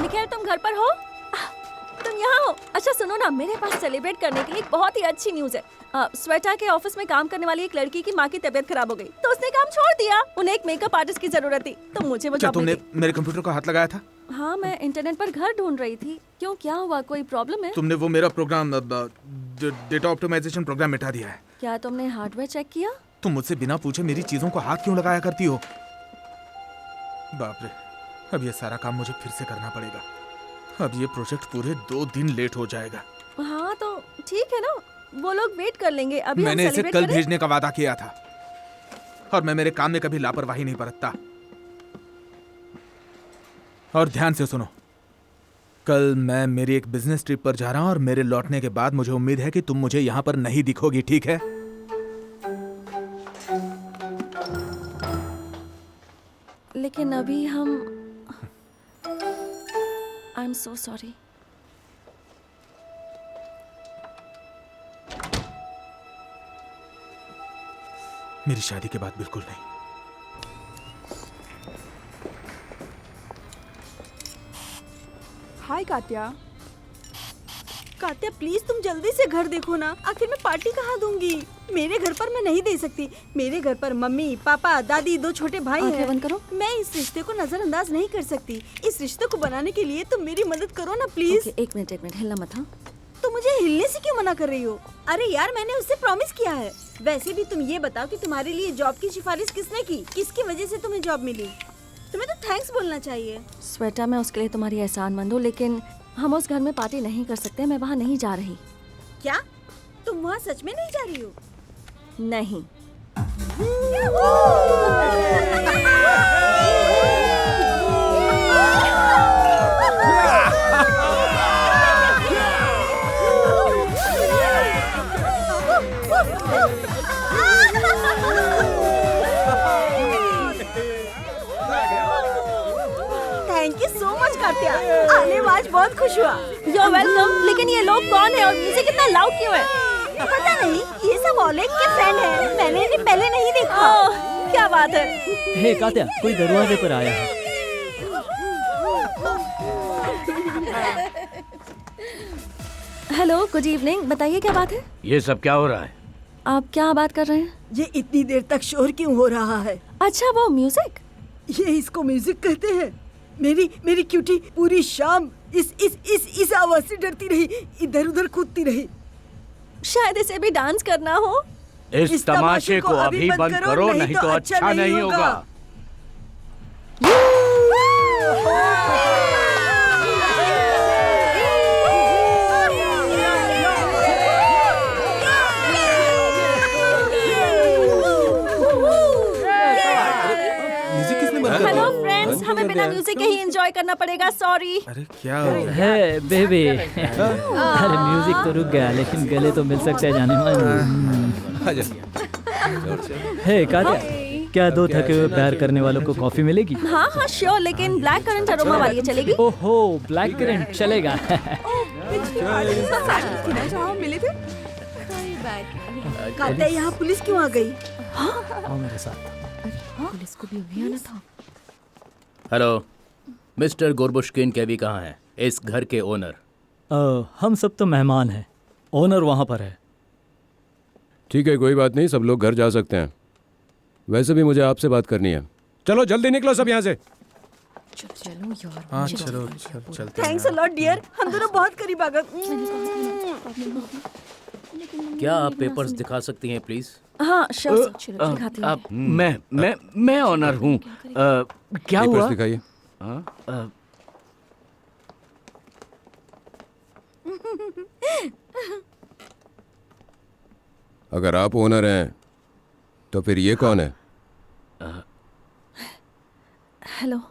निखिल, तुम घर पर हो? तुम यहाँ हो? अच्छा सुनो ना, मेरे पास सेलिब्रेट करने के लिए एक बहुत ही अच्छी न्यूज़ है। स्वेटा के ऑफिस में काम करने वाली एक लड़की की माँ की तबीयत खराब हो गई, तो उसने काम छोड़ दिया। उन्हें एक मेकअप आर्टिस्ट की जरूरत थी, तो मुझे वो क्या जॉब तुमने मिल गई। मेरे कंप्यूटर को हाथ लगाया था? हाँ, मैं इंटरनेट पर घर ढूंढ रही थी। क्यों, क्या हुआ? कोई प्रॉब्लम है? तुमने वो मेरा प्रोग्राम डेटा ऑप्टिमाइजेशन प्रोग्राम मिटा दिया है। क्या तुमने हार्डवेयर चेक किया? तुम मुझसे बिना पूछे मेरी चीजों को हाथ क्यों लगाया करती हो? बाप रे, अब ये सारा काम मुझे फिर से करना पड़ेगा। अब ये प्रोजेक्ट पूरे 2 दिन लेट हो जाएगा। हाँ तो ठीक है ना, वो लोग वेट कर लेंगे। अभी हम मैंने इसे सेलिब्रेट कल करें? भेजने का वादा किया था, और मैं मेरे काम में कभी लापरवाही नहीं बरतता। और ध्यान से सुनो, कल मैं मेरी एक बिजनेस ट्रिप पर जा रहा हूं, और मेरे लौटने के बाद मुझे उम्मीद है कि तुम मुझे यहां पर नहीं दिखोगी, ठीक है? लेकिन अभी हम आई एम सो सॉरी। मेरी शादी के बाद बिल्कुल नहीं। हाय कात्या। कात्या प्लीज तुम जल्दी से घर देखो ना, आखिर मैं पार्टी कहाँ दूंगी? मेरे घर पर मैं नहीं दे सकती। मेरे घर पर मम्मी पापा दादी 2 छोटे भाई आंखें हैं। बंद करो। मैं इस रिश्ते को नजरअंदाज नहीं कर सकती। इस रिश्ते को बनाने के लिए तुम मेरी मदद करो ना प्लीज। ओके, एक मिनट हिलना मत। हाँ, तो मुझे हिलने से क्यों मना कर रही हो? अरे यार मैंने उससे प्रॉमिस किया है। वैसे भी तुम ये बताओ कि तुम्हारे लिए जॉब की सिफारिश किसने की? किसकी वजह से तुम्हें जॉब मिली? तुम्हें तो थैंक्स बोलना चाहिए। स्वेटा, मैं उसके लिए तुम्हारी एहसानमंद हूँ, लेकिन हम उस घर में पार्टी नहीं कर सकते। मैं वहाँ नहीं जा रही। क्या तुम वहाँ सच में नहीं जा रही हो? नहीं। थैंक यू सो मच कात्या, आने में आज बहुत खुश हुआ। You're welcome। लेकिन ये लोग कौन है और म्यूजिक इतना लाउड क्यों है? पता नहीं, ये सब ओलेग के फ्रेंड हैं। मैंने इन्हें पहले नहीं देखा। ओह, क्या बात है। हे कात्या, कोई दरवाजे पर आया है। Hello, good evening. बताइए क्या बात है? ये सब क्या हो रहा है? आप क्या बात कर रहे हैं? ये इतनी देर तक शोर क्यों हो रहा है? अच्छा, वो म्यूजिक। ये इसको म्यूजिक कहते हैं। मेरी क्यूटी पूरी शाम इस आवाज से डरती रही, इधर उधर कूदती रही। शायद इसे भी डांस करना हो। इस तमाशे को अभी बंद करो, नहीं तो अच्छा नहीं होगा। म्यूजिक किसने बंद कर हेलो दिया? फ्रेंड्स, हमें बिना म्यूजिक के ही एंजॉय करना पड़ेगा। सॉरी। अरे क्या हो गया? है बेबी। अरे म्यूजिक तो रुक गया, लेकिन गले तो मिल सकते हैं जाने मन। हे कात्या, क्या 2 थके हुए प्यार करने वालों को कॉफी मिलेगी? हाँ हाँ श्योर, लेकिन ब्लैक करंट अरोमा वाली चलेगी? ओहो, ब्लैक करंट चलेगा। मिले थे। कात्या, यहाँ पुलिस क्यों आ गई? आओ मेरे साथ। पुलिस को भी वही आना था। हेलो, मिस्टर गोरबुश्किन कैवी कहाँ है? इस घर के ओनर। हम सब तो मेहमान हैं, ओनर वहाँ पर है। ठीक है, कोई बात नहीं, सब लोग घर जा सकते हैं। वैसे भी मुझे आपसे बात करनी है। चलो जल्दी निकलो सब यहाँ से। चलो यार। हाँ चलो चलते हैं। थैंक्स अ लॉट डियर, हम दोनों बहुत करीब आ गए। क्या आप पेपर्स दिखा सकती हैं प्लीज? हाँ श्योर, दिखाती हूँ। अब मैं ऑनर हूँ। क्या पेपर्स हुआ? दिखाइए। अगर आप ओनर हैं तो फिर ये कौन है? हेलो।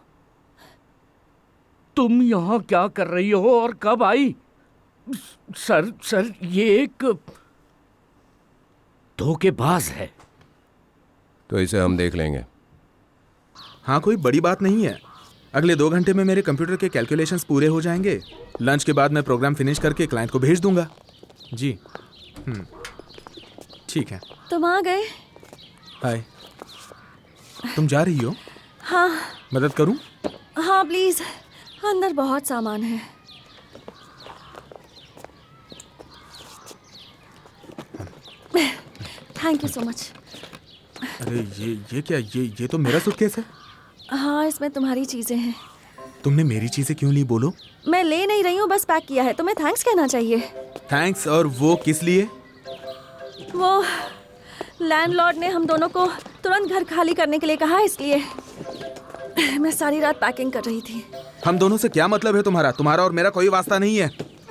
तुम यहाँ क्या कर रही हो और कब आई? सर ये एक धोखेबाज है। तो इसे हम देख लेंगे। हाँ, कोई बड़ी बात नहीं है। अगले 2 घंटे में मेरे कंप्यूटर के कैलकुलेशंस पूरे हो जाएंगे। लंच के बाद मैं प्रोग्राम फिनिश करके क्लाइंट को भेज दूंगा। जी ठीक है। तुम आ गए? हाय, तुम जा रही हो? हाँ मदद करूं? हाँ प्लीज, अंदर बहुत सामान है। Thank you so much. अरे ये क्या? ये तो मेरा सूटकेस है। हाँ, इसमें तुम्हारी चीजें हैं। तुमने मेरी चीजें क्यों ली? बोलो। मैं ले नहीं रही हूँ, बस पैक किया है। तुम्हें थैंक्स कहना चाहिए। थैंक्स? और वो किस लिए? वो लैंडलॉर्ड ने हम दोनों को तुरंत घर खाली करने के लिए कहा, इसलिए मैं सारी रात पैकिंग कर रही थी। हम दोनों से क्या मतलब है तुम्हारा? तुम्हारा और मेरा कोई वास्ता नहीं है।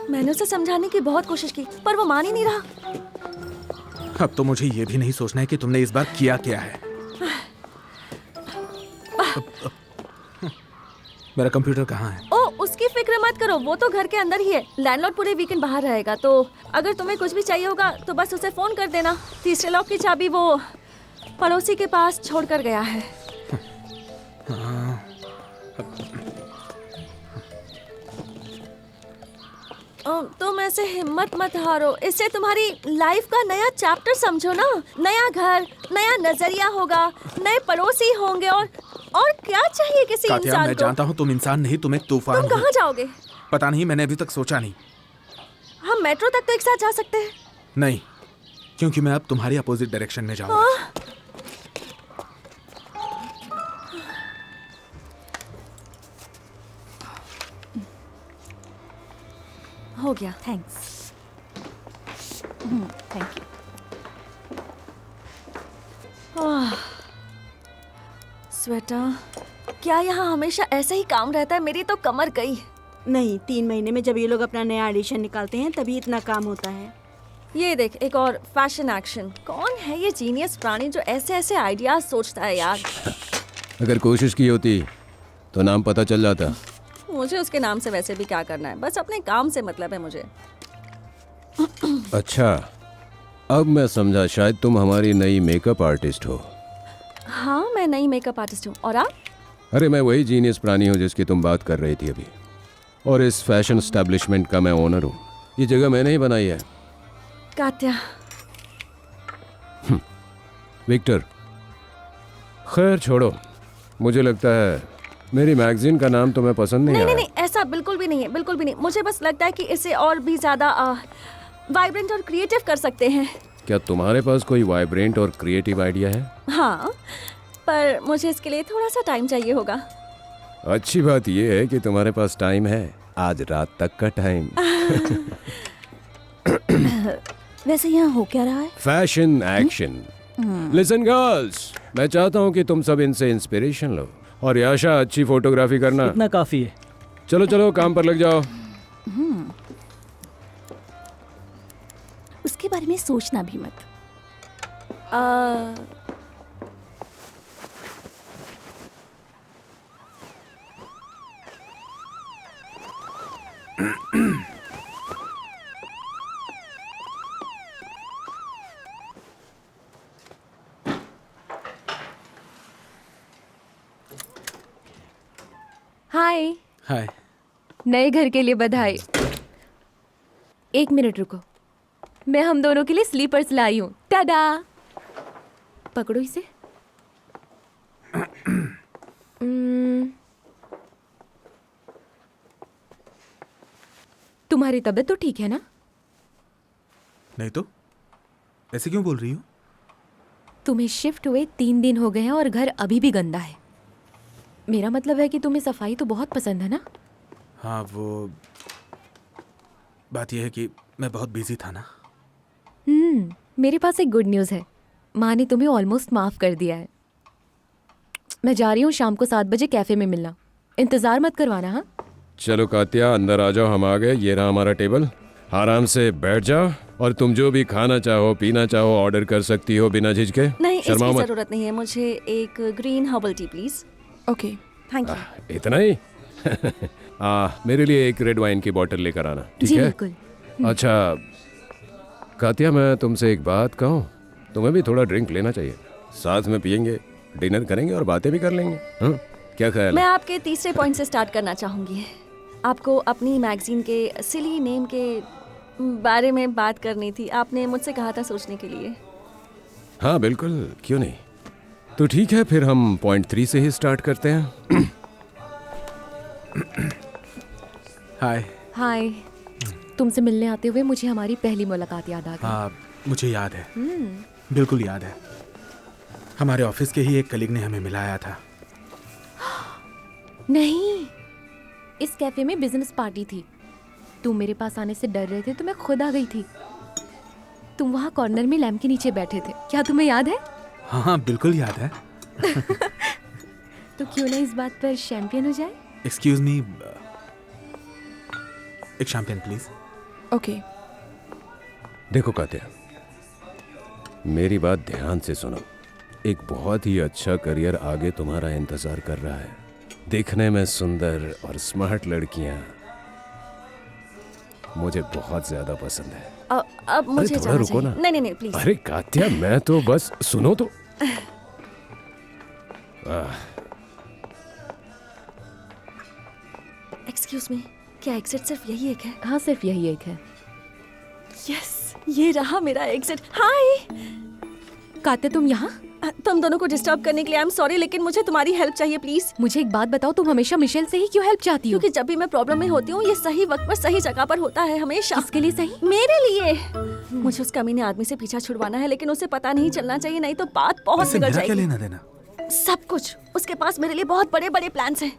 मैंने उसे समझाने की बहुत कोशिश की, पर वो मान ही नहीं रहा। अब तो मुझे ये भी नहीं सोचना है कि तुमने इस बार किया क्या है। मेरा कंप्यूटर कहाँ है? ओ, उसकी फिक्र मत करो, वो तो घर के अंदर ही है। लैंडलॉर्ड पूरे वीकेंड बाहर रहेगा, तो अगर तुम्हें कुछ भी चाहिए होगा तो बस उसे फोन कर देना। तीसरे लॉक की चाबी वो पड़ोसी के पास छोड़ कर गया है। हाँ, तुम ऐसे हिम्मत मत हारो, इससे तुम्हारी लाइफ का नया चैप्टर समझो ना। नया घर, नया नजरिया होगा, नए पड़ोसी होंगे और क्या चाहिए किसी कातिया, इंसान मैं को। जानता हूँ तुम इंसान नहीं, तुम एक तूफान तुम हो। कहाँ जाओगे? पता नहीं, मैंने अभी तक सोचा नहीं। हम मेट्रो तक तो एक साथ जा सकते हैं। नहीं, क्योंकि मैं अब तुम्हारी अपोजिट डायरेक्शन में जाऊंगा। हो गया। थैंक्स। Thank you. स्वेता, क्या यहाँ हमेशा ऐसा ही काम रहता है? मेरी तो कमर गई। नहीं, 3 महीने में जब ये लोग अपना नया एडिशन निकालते हैं तभी इतना काम होता है। ये देख, एक और फैशन एक्शन। कौन है ये जीनियस प्राणी जो ऐसे ऐसे आइडियाज सोचता है यार? अगर कोशिश की होती तो नाम पता चल जाता। मुझे उसके नाम से वैसे भी क्या करना है, बस अपने काम से मतलब है मुझे। अच्छा, अब मैं समझा, शायद तुम हमारी नई मेकअप आर्टिस्ट हो। हाँ, मैं नई मेकअप आर्टिस्ट हूँ। और आप? अरे मैं वही जीनियस प्राणी हूँ जिसकी तुम बात कर रही थी अभी, और इस फैशन एस्टेब्लिशमेंट का मैं ओनर हूँ। ये जगह मैंने ही बनाई है। कात्या। विक्टर, खैर छोड़ो, मुझे लगता है मेरी मैगजीन का नाम तुम्हें पसंद नहीं नहीं आया। नहीं नहीं, ऐसा बिल्कुल भी नहीं है, बिल्कुल भी नहीं। मुझे बस लगता है कि इसे और भी ज्यादा वाइब्रेंट और क्रिएटिव कर सकते हैं। क्या तुम्हारे पास कोई वाइब्रेंट और क्रिएटिव आइडिया है? हाँ, पर मुझे इसके लिए थोड़ा सा टाइम चाहिए होगा। अच्छी बात यह है कि तुम्हारे पास टाइम है, आज रात तक का टाइम। वैसे यहाँ हो क्या रहा है? Fashion action. लिसन गर्ल्स, मैं चाहता हूँ कि तुम सब इनसे इंस्पिरेशन लो, और याशा अच्छी फोटोग्राफी करना। इतना काफी है। चलो चलो, काम पर लग जाओ। उसके बारे में सोचना भी मत। हाय। हाय। नए घर के लिए बधाई। 1 मिनट रुको, मैं हम दोनों के लिए स्लीपर्स लाई हूँ। टाडा। पकड़ो इसे। तुम्हारी तबीयत तो ठीक है ना? नहीं तो ऐसे क्यों बोल रही हो? तुम्हें शिफ्ट हुए 3 दिन हो गए हैं और घर अभी भी गंदा है। मेरा मतलब है कि तुम्हें सफाई तो बहुत पसंद है ना? हाँ, वो बात यह है कि मैं बहुत बिजी था ना। मेरे पास एक गुड न्यूज़ है। माँ ने तुम्हें ऑलमोस्ट माफ़ कर दिया है। मैं जा रही हूँ, शाम को 7 बजे कैफ़े में मिलना। इंतज़ार मत करवाना। हाँ, चलो कातिया, अंदर आ जाओ, हम आ गए। ये रहा हमारा टेबल, आराम से बैठ जाओ, और तुम जो भी खाना चाहो पीना चाहो ऑर्डर कर सकती हो बिना झिझके। नहीं, शर्माओ इसकी मत। जरूरत नहीं है। मुझे एक green herbal tea please. Okay. Thank you. इतना ही? मेरे लिए एक रेड वाइन की बोतल लेकर आना, ठीक जी है? बिल्कुल। अच्छा कातिया, मैं तुमसे एक बात कहूँ, तुम्हें भी थोड़ा ड्रिंक लेना चाहिए। साथ में पियेंगे, डिनर करेंगे और बातें भी कर लेंगे। हाँ, क्या ख्याल मैं है? आपके तीसरे पॉइंट से स्टार्ट करना चाहूंगी। आपको अपनी मैगजीन के सिली नेम के बारे में बात करनी थी। आपने मुझसे कहा था सोचने के लिए। हाँ बिल्कुल, क्यों नहीं। तो ठीक है, फिर हम पॉइंट 3 से ही स्टार्ट करते हैं। हाय। हाय। तुमसे मिलने आते हुए मुझे हमारी पहली मुलाकात याद आ गई। हाँ, मुझे याद है, बिल्कुल याद है। हमारे ऑफिस के ही एक कलीग ने हमें मिलाया था। नहीं, इस कैफे में बिजनेस पार्टी थी। तुम मेरे पास आने से डर रहे थे तो मैं खुद आ गई थी। तुम वहाँ कॉर्नर में लैम्प के नीचे बैठे थे, क्या तुम्हें याद है? हाँ हाँ, बिल्कुल याद है। तो क्यों ना इस बात पर शैंपियन हो जाए? एक्सक्यूज मी, एक शैंपेन प्लीज। ओके। देखो कातिया, मेरी बात ध्यान से सुनो। एक बहुत ही अच्छा करियर आगे तुम्हारा इंतजार कर रहा है। देखने में सुंदर और स्मार्ट लड़कियां मुझे बहुत ज्यादा पसंद है। अब मुझे थोड़ा जाना रुको चाहिए। ना। नहीं नहीं नहीं प्लीज। अरे कातिया, मैं तो बस सुनो तो। एक्सक्यूज मी, क्या एग्जिट सिर्फ यही एक है? हाँ, सिर्फ यही एक है। यस, ये रहा मेरा एग्जिट। हाय काते, तुम यहाँ? तुम दोनों को डिस्टर्ब करने के लिए आई एम सॉरी, लेकिन मुझे तुम्हारी हेल्प चाहिए प्लीज। मुझे एक बात बताओ, तुम हमेशा मिशेल से ही क्यों हेल्प चाहती हो? क्योंकि जब भी मैं प्रॉब्लम में होती हूँ ये सही वक्त पर सही जगह पर होता है हमेशा। किसके लिए सही? मेरे लिए। मुझे उस कमीने आदमी से पीछा छुड़वाना है, लेकिन उसे पता नहीं चलना चाहिए, नहीं तो बात बहुत इससे बिगड़ मेरा क्या जाएगी। लेना देना? सब कुछ। उसके पास मेरे लिए बहुत बड़े बड़े प्लान्स हैं।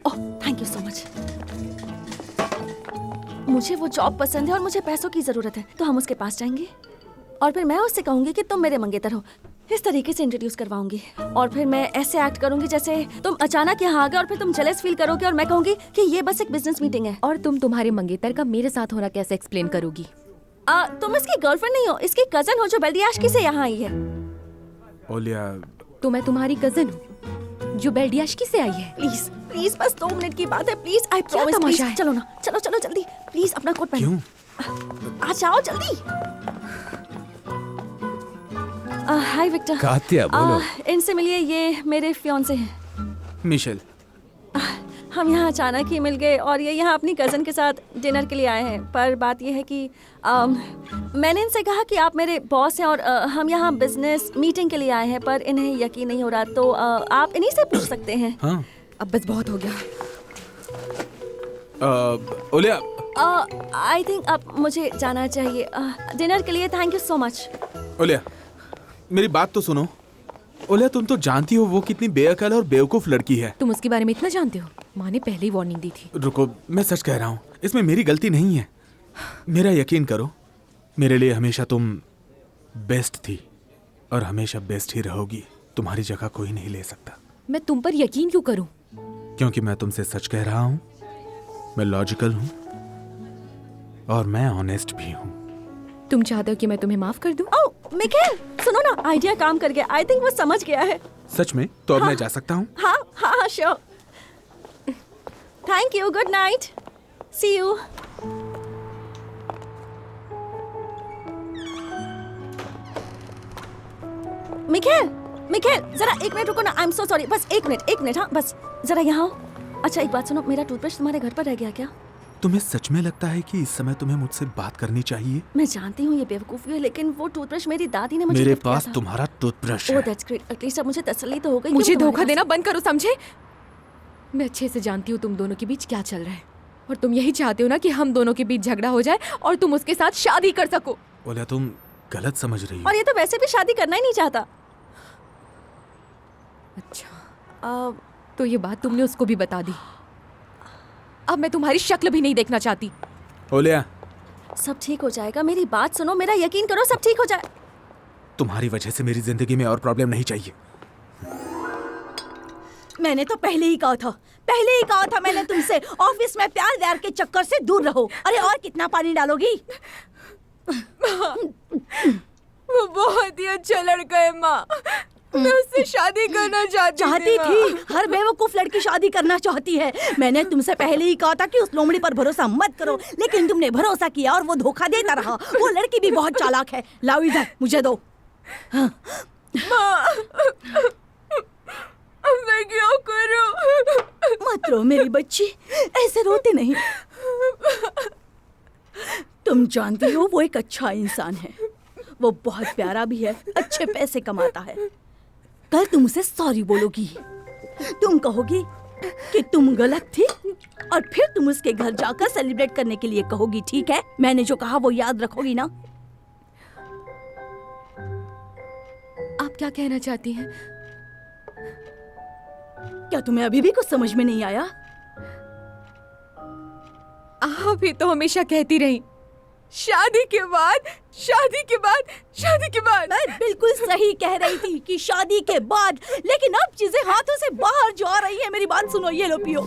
ओह, थैंक यू सो मच। मुझे वो जॉब पसंद है और मुझे पैसों की जरूरत है, तो हम उसके पास जाएंगे और फिर मैं उससे कहूंगी कि तुम मेरे मंगेतर हो। इस तरीके से इंट्रोड्यूस करवाऊंगी और फिर मैं ऐसे एक्ट करूंगी जैसे तुम अचानक यहाँ आ गए और फिर तुम जेलस फील करोगे और मैं कहूंगी कि ये बस एक बिजनेस मीटिंग है। और तुम तुम्हारे मंगेतर का मेरे साथ होना कैसे एक्सप्लेन करोगी? तुम इसकी गर्लफ्रेंड नहीं हो, इसकी कजन हो जो बेल्डियाश्की से यहाँ आई है। ओलिया, तो मैं तुम्हारी कजन हूँ जो बेल्डियाश्की से आई है। प्लीज प्लीज, बस 2 मिनट की बात है प्लीज। आई क्या प्रॉमिस। तमाशा है? चलो ना, चलो चलो जल्दी प्लीज, अपना कोट पहनो। आ जाओ जल्दी। हाय विक्टर। कात्या, बोलो। इनसे मिलिए, ये मेरे फियांसे हैं। मिशेल। हम यहाँ अचानक ही मिल गए और ये यहाँ अपनी कज़न के साथ डिनर के लिए आए हैं। पर बात ये है कि मैंने इनसे कहा कि आप मेरे बॉस हैं और हम यहाँ बिजनेस मीटिंग के लिए आए हैं, पर इन्हें यकीन नहीं हो रहा, तो आप इन्हीं से पूछ सकते हैं। हाँ। अब बस बहुत हो गया। ओलिया, आई थिंक अब मुझे जाना चाहिए डिनर के लिए। Thank you so much. ओलिया, मेरी बात तो सुनो। ओलिया, तुम तो जानती हो वो कितनी बेअकल और बेवकूफ लड़की है। तुम उसके बारे में इतना जानते हो? माँ ने पहले ही वार्निंग दी थी। रुको, मैं सच कह रहा हूँ, इसमें मेरी गलती नहीं है। मेरा यकीन करो, मेरे लिए हमेशा तुम बेस्ट थी और हमेशा बेस्ट ही रहोगी। तुम्हारी जगह कोई नहीं ले सकता। मैं तुम पर यकीन क्यों करूं? क्योंकि मैं तुमसे सच कह रहा हूँ, मैं लॉजिकल हूँ और मैं ऑनेस्ट भी हूँ। तुम चाहते हो कि मैं तुम्हें माफ कर दूं? ओह मिकेल, सुनो ना, आइडिया काम कर गया। आई थिंक वो समझ गया है। सच में? तो अब मैं जा सकता हूँ? हाँ हाँ sure. Thank you, good night, see you. Mikael, Mikael जरा 1 मिनट रुको ना। आई एम सो सॉरी, बस 1 मिनट। हाँ बस जरा यहाँ आओ। अच्छा एक बात सुनो, मेरा टूथब्रश तुम्हारे घर पर रह गया क्या? तुम्हें सच में लगता है कि इस समय तुम्हें मुझसे बात करनी चाहिए? मैं जानती हूँ ये बेवकूफी है, लेकिन वो टूथब्रश मेरी दादी ने मुझे मेरे गिफ्ट किया पास था। तुम्हारा टूथब्रश ओह है। दैट्स ग्रेट, एटलीस्ट अब मुझे तसल्ली तो हो गई। मुझे कि वो धोखा तुम्हारे देना बंद करो, समझे? मैं अच्छे से जानती हूँ तुम दोनों के बीच क्या चल रहा है और तुम यही चाहते हो ना कि हम दोनों के बीच झगड़ा हो जाए और तुम उसके साथ शादी कर सको। ओलिया, तुम गलत समझ रही हो। और ये तो वैसे भी शादी करना ही नहीं चाहता। अच्छा, तो ये बात तुमने उसको भी बता दी। अब मैं तुम्हारी शक्ल भी नहीं देखना चाहती। ओलिया, सब ठीक हो जाएगा, मेरी बात सुनो, मेरा यकीन करो, सब ठीक हो जाए। तुम्हारी वजह से मेरी जिंदगी में और प्रॉब्लम नहीं चाहिए। मैंने तो पहले ही कहा था मैंने तुमसे, ऑफिस में प्यार व्यार के चक्कर से दूर रहो। अरे और कितना पानी डालोगी? वो बहुत ही अच्छा लड़का है माँ, मैं उससे शादी करना चाहती थी। हर बेवकूफ लड़की शादी करना चाहती है। मैंने तुमसे पहले ही कहा था कि उस लोमड़ी पर भरोसा मत करो, लेकिन तुमने भरोसा किया और वो धोखा देता रहा। वो लड़की भी बहुत चालाक है। लाओ इधर, मुझे दो। हाँ। मैं क्या करूं? मत रो मेरी बच्ची, ऐसे रोते नहीं। तुम जानती हो वो एक अच्छा इंसान है, वो बहुत प्यारा भी है, अच्छे पैसे कमाता है। कल तुम उसे सॉरी बोलोगी, तुम कहोगी कि तुम गलत थी और फिर तुम उसके घर जाकर सेलिब्रेट करने के लिए कहोगी। ठीक है? मैंने जो कहा वो याद रखोगी ना? आप क्या कहना चाहती हैं? क्या तुम्हें अभी भी कुछ समझ में नहीं आया? आप ही तो हमेशा कहती रही शादी के बाद, शादी के बाद, शादी के बाद। मैं बिल्कुल सही कह रही थी कि शादी के बाद, लेकिन अब चीजें हाथों से बाहर जा रही है। मेरी बात सुनो, ये लो पियो।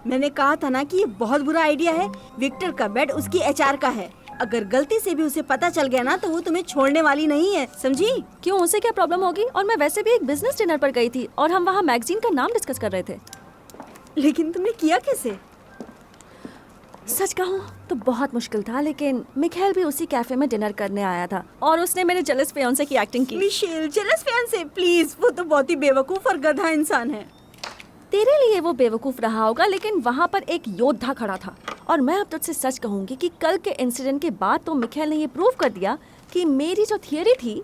मैंने कहा था ना कि ये बहुत बुरा आइडिया है। विक्टर का बेड उसकी एचआर का है। अगर गलती से भी उसे पता चल गया ना तो वो तुम्हें छोड़ने वाली नहीं है, समझी? क्यों, उसे क्या प्रॉब्लम होगी? और मैं वैसे भी एक बिजनेस डिनर पर गई थी और हम वहाँ मैगजीन का नाम डिस्कस कर रहे थे। लेकिन तुमने किया कैसे? सच कहूँ तो बहुत मुश्किल था, लेकिन मिखेल भी उसी कैफे में डिनर करने आया था और उसने मेरे जेलस फियांसे की एक्टिंग की। मिशेल, जेलस फियांसे, प्लीज, वो तो बहुत ही बेवकूफ और गधा इंसान है। तेरे लिए वो बेवकूफ रहा होगा, लेकिन वहाँ पर एक योद्धा खड़ा था। और मैं अब तुझसे सच कहूंगी कि कल के इंसिडेंट के बाद तो मिखेल ने ये प्रूव कर दिया कि मेरी जो थियरी थी,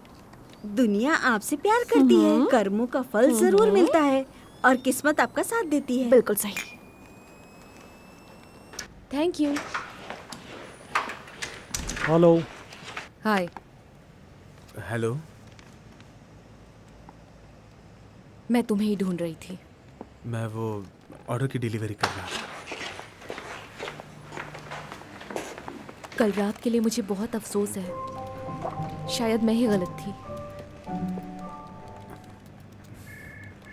दुनिया आपसे प्यार करती है, कर्मों का फल जरूर मिलता है और किस्मत आपका साथ देती है। बिल्कुल सही। Thank you. Hello. Hi. Hello. मैं तुम्हें ही ढूंढ रही थी। मैं वो ऑर्डर की डिलीवरी कर रहा था। कल रात के लिए मुझे बहुत अफसोस है। शायद मैं ही गलत थी।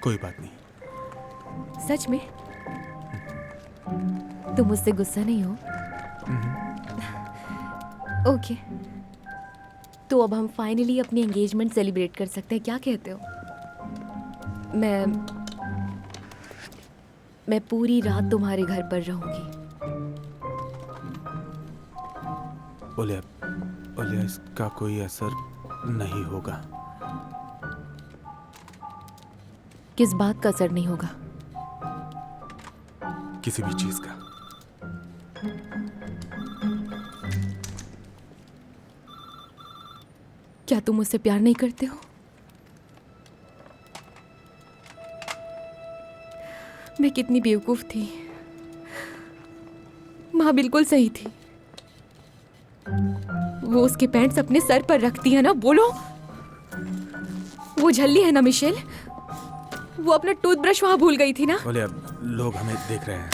कोई बात नहीं। सच में? तुम मुझसे गुस्सा नहीं हो? ओके। तो अब हम फाइनली अपनी एंगेजमेंट सेलिब्रेट कर सकते हैं, क्या कहते हो? मैं पूरी रात तुम्हारे घर पर रहूंगी। ओलिया, इसका कोई असर नहीं होगा। किस बात का असर नहीं होगा? किसी भी चीज का। क्या तुम मुझसे प्यार नहीं करते हो? मैं कितनी बेवकूफ थी। माँ बिल्कुल सही थी। वो उसके पैंट्स अपने सर पर रखती है ना। बोलो, वो झल्ली है ना मिशेल, वो अपना टूथब्रश वहां भूल गई थी ना। बोले, अब लोग हमें देख रहे हैं।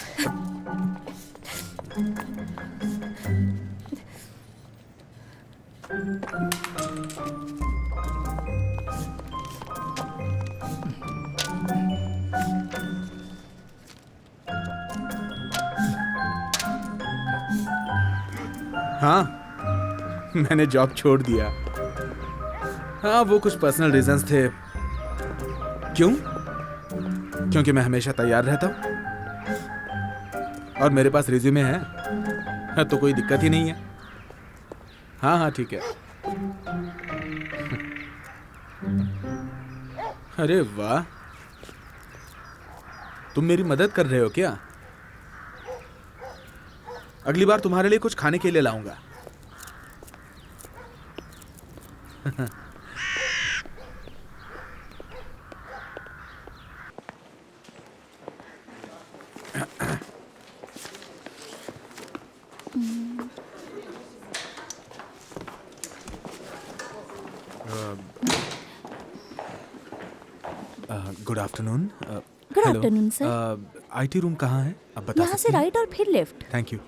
हाँ, मैंने जॉब छोड़ दिया। हाँ, वो कुछ पर्सनल रीजंस थे। क्यों? क्योंकि मैं हमेशा तैयार रहता हूँ और मेरे पास रिज्यूमे है, तो कोई दिक्कत ही नहीं है। हाँ हाँ, ठीक है। अरे वाह, तुम मेरी मदद कर रहे हो क्या? अगली बार तुम्हारे लिए कुछ खाने के लिए लाऊंगा। Good afternoon. Good afternoon sir. IT room कहाँ है, आप बता यहाँ से सकते हैं? राइट और फिर लेफ्ट। Thank you.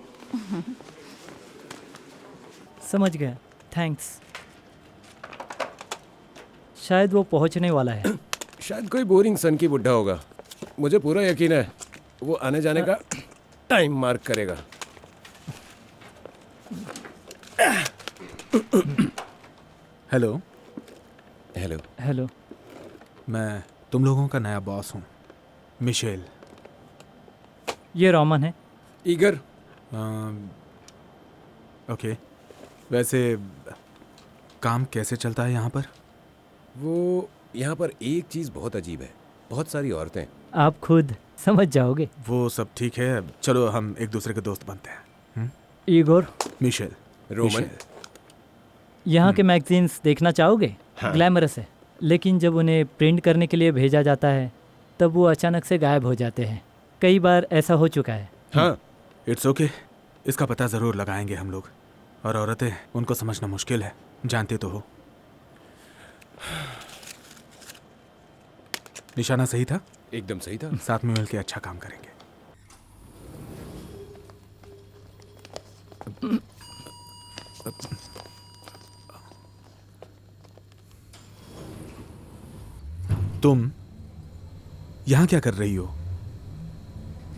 समझ गया, थैंक्स। शायद वो पहुंचने वाला है। शायद कोई बोरिंग सन की बुड्ढा होगा। मुझे पूरा यकीन है वो आने जाने का टाइम मार्क करेगा। हेलो। हेलो। हेलो। मैं तुम लोगों का नया बॉस हूँ, मिशेल। ये रोमन है। ईगर। ओके, वैसे काम कैसे चलता है यहाँ पर? वो यहाँ पर एक चीज़ बहुत अजीब है, बहुत सारी औरतें। आप खुद समझ जाओगे। वो सब ठीक है, चलो हम एक दूसरे के दोस्त बनते हैं। ईगोर। मिशेल। रोमन। यहाँ के मैगजीन्स देखना चाहोगे? हाँ। ग्लैमरस है, लेकिन जब उन्हें प्रिंट करने के लिए भेजा जाता है तब वो अचानक से गायब हो जाते हैं। कई बार ऐसा हो चुका है। हाँ। इट्स ओके, इसका पता ज़रूर लगाएंगे हम लोग। और औरतें, उनको समझना मुश्किल है, जानते तो हो। निशाना सही था? एकदम सही था। साथ में मिलकर अच्छा काम करेंगे। तुम यहाँ क्या कर रही हो?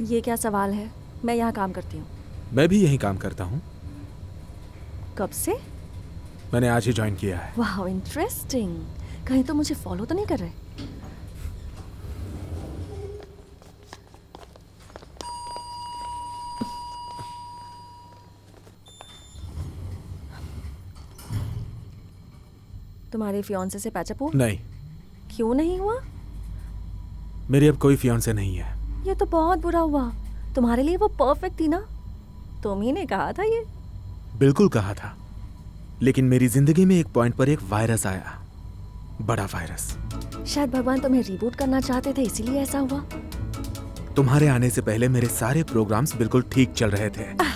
ये क्या सवाल है? मैं यहाँ काम करती हूँ। मैं भी यहीं काम करता हूँ। कब से? मैंने आज ही ज्वाइन किया है। वाह, इंटरेस्टिंग। कहीं तो मुझे फॉलो तो नहीं कर रहे? तुम्हारे फियांसे से पैचअप हुआ? नहीं, क्यों नहीं हुआ? मेरी अब कोई फियांसे नहीं है। ये तो बहुत बुरा हुआ। तुम्हारे लिए वो परफेक्ट थी ना? तुम ही ने कहा था ये। बिल्कुल कहा था, लेकिन मेरी जिंदगी में एक पॉइंट पर एक वायरस आया, बड़ा वायरस। शायद भगवान तुम्हें रिबूट करना चाहते थे, इसीलिए ऐसा हुआ। तुम्हारे आने से पहले मेरे सारे प्रोग्राम्स बिल्कुल ठीक चल रहे थे।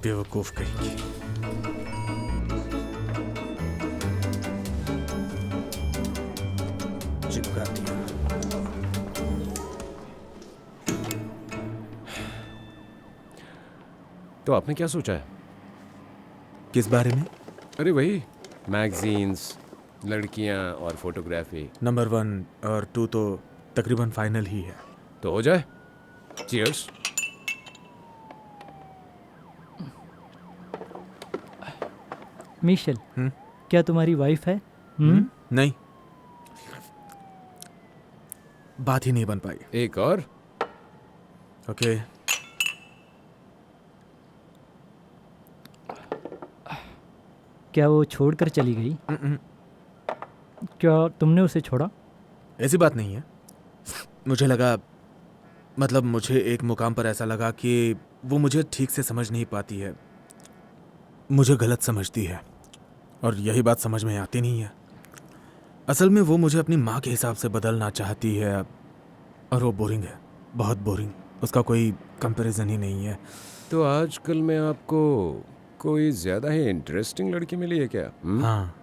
बेवकूफ कहेंगी। चिपका दिया। तो आपने क्या सोचा है? किस बारे में? अरे वही मैगजीन्स, लड़कियां और फोटोग्राफी। नंबर 1 और 2 तो तकरीबन फाइनल ही है। तो हो जाए। चीयर्स। मिशेल, क्या तुम्हारी वाइफ है? नहीं, बात ही नहीं बन पाई। एक और। ओके। क्या वो छोड़कर चली गई? क्या तुमने उसे छोड़ा? ऐसी बात नहीं है। मुझे लगा, मतलब मुझे एक मुकाम पर ऐसा लगा कि वो मुझे ठीक से समझ नहीं पाती है, मुझे गलत समझती है, और यही बात समझ में आती नहीं है। असल में वो मुझे अपनी माँ के हिसाब से बदलना चाहती है, और वो बोरिंग है, बहुत बोरिंग। उसका कोई कंपैरिजन ही नहीं है। तो आजकल में आपको कोई ज्यादा ही इंटरेस्टिंग लड़की मिली है क्या? हाँ,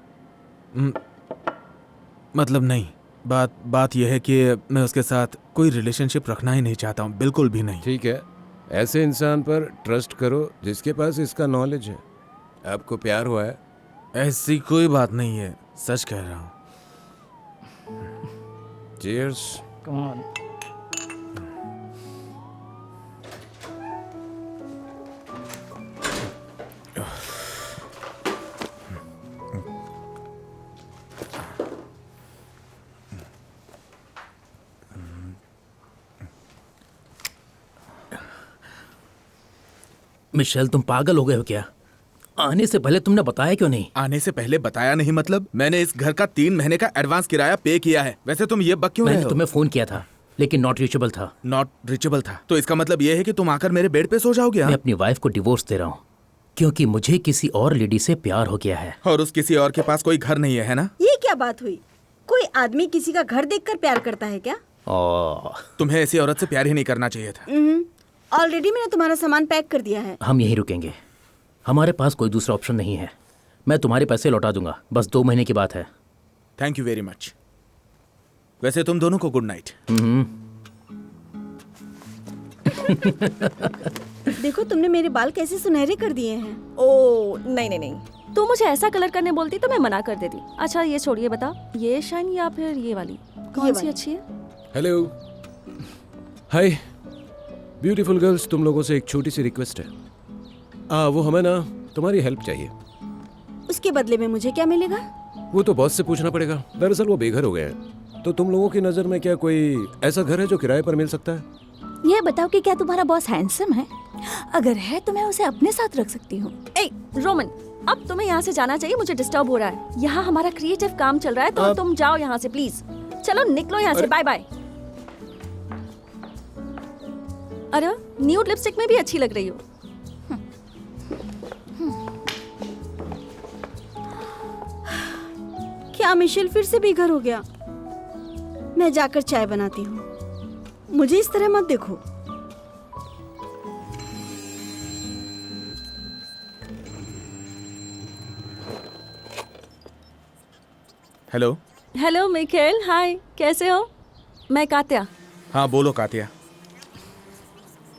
मतलब नहीं, बात यह है कि मैं उसके साथ कोई रिलेशनशिप रखना ही नहीं चाहता हूँ, बिल्कुल भी नहीं। ठीक है, ऐसे इंसान पर ट्रस्ट करो जिसके पास इसका नॉलेज है। आपको प्यार हुआ है? ऐसी कोई बात नहीं है, सच कह रहा हूँ। चीयर्स। Come on. मिशेल, तुम पागल हो गए हो क्या? आने से पहले तुमने बताया क्यों नहीं? आने से पहले बताया नहीं मतलब? मैंने इस घर का 3 महीने का एडवांस किराया पे किया है। वैसे तुम ये बक क्यों रहे मैंने हो? तुम्हें फोन किया था, लेकिन नॉट रीचेबल था। नॉट रीचेबल था तो इसका मतलब ये है कि तुम आकर मेरे बेड पे सो जाओगे? मैं अपनी वाइफ को डिवोर्स दे रहा हूँ क्योंकि मुझे किसी और लेडी से प्यार हो गया है। और उस किसी और के पास कोई घर नहीं है ना? ये क्या बात हुई? कोई आदमी किसी का घर देखकर प्यार करता है क्या? तुम्हें ऐसी औरत से प्यार ही नहीं करना चाहिए था। ऑलरेडी मैंने तुम्हारा सामान पैक कर दिया है। हम यहीं रुकेंगे, हमारे पास कोई दूसरा ऑप्शन नहीं है। मैं तुम्हारे पैसे लौटा दूंगा, बस 2 महीने की बात है। Thank you very much. वैसे तुम दोनों को गुड नाइट। देखो तुमने मेरे बाल कैसे सुनहरे कर दिए हैं। ओ नहीं नहीं नहीं, तू मुझे ऐसा कलर करने बोलती तो मैं मना कर देती। अच्छा ये छोड़िए, बता ये शाइन या फिर ये वाली कौन सी अच्छी है? हेलो, हाय ब्यूटीफुल गर्ल्स, तुम लोगों से एक छोटी सी रिक्वेस्ट है। वो हमें ना तुम्हारी हेल्प चाहिए। उसके बदले में मुझे क्या मिलेगा? वो तो बॉस से पूछना पड़ेगा। दरअसल वो बेघर हो गए हैं, तो तुम लोगों की नज़र में क्या कोई ऐसा घर है जो किराए पर मिल सकता है? ये बताओ कि क्या तुम्हारा बॉस हैंडसम है? अगर है तो मैं उसे अपने साथ रख सकती हूँ। ए रोमन, अब तुम्हें यहाँ से जाना चाहिए, मुझे डिस्टर्ब हो रहा है। यहाँ हमारा क्रिएटिव काम चल रहा है, तो तुम जाओ यहाँ से प्लीज। चलो निकलो यहाँ से, बाय बाय। अरे न्यूड लिपस्टिक में भी अच्छी लग रही हो। क्या मिशेल फिर से बेघर हो गया? मैं जाकर चाय बनाती हूँ। मुझे इस तरह मत देखो। हेलो। हेलो मिखेल, हाय, कैसे हो? मैं कात्या। हाँ बोलो कातिया।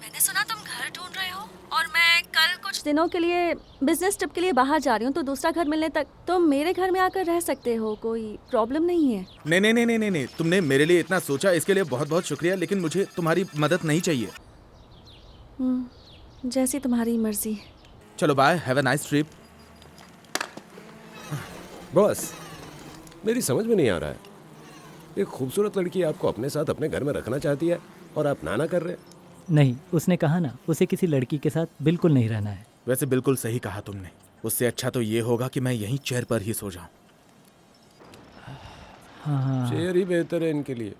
मैंने सुना तुम घर ढूंढ रहे हो, और मैं कल कुछ दिनों के लिए बिजनेस ट्रिप के लिए बाहर जा रही हूँ, तो दूसरा घर मिलने तक तुम मेरे घर में आकर रह सकते हो, कोई प्रॉब्लम नहीं है। नहीं नहीं नहीं नहीं नहीं, तुमने मेरे लिए इतना सोचा, इसके लिए बहुत बहुत शुक्रिया, लेकिन मुझे तुम्हारी मदद नहीं चाहिए। जैसी तुम्हारी मर्जी। चलो bye, have a nice trip. Boss, मेरी समझ में नहीं आ रहा है, एक खूबसूरत लड़की आपको अपने साथ अपने घर में रखना चाहती है और आप ना कर रहे हैं। नहीं, उसने कहा ना उसे किसी लड़की के साथ बिल्कुल नहीं रहना है। वैसे बिल्कुल सही कहा तुमने। उससे अच्छा तो ये होगा कि मैं यहीं चेयर पर ही सो जाऊं। हाँ, चेयर ही बेहतर है इनके लिए।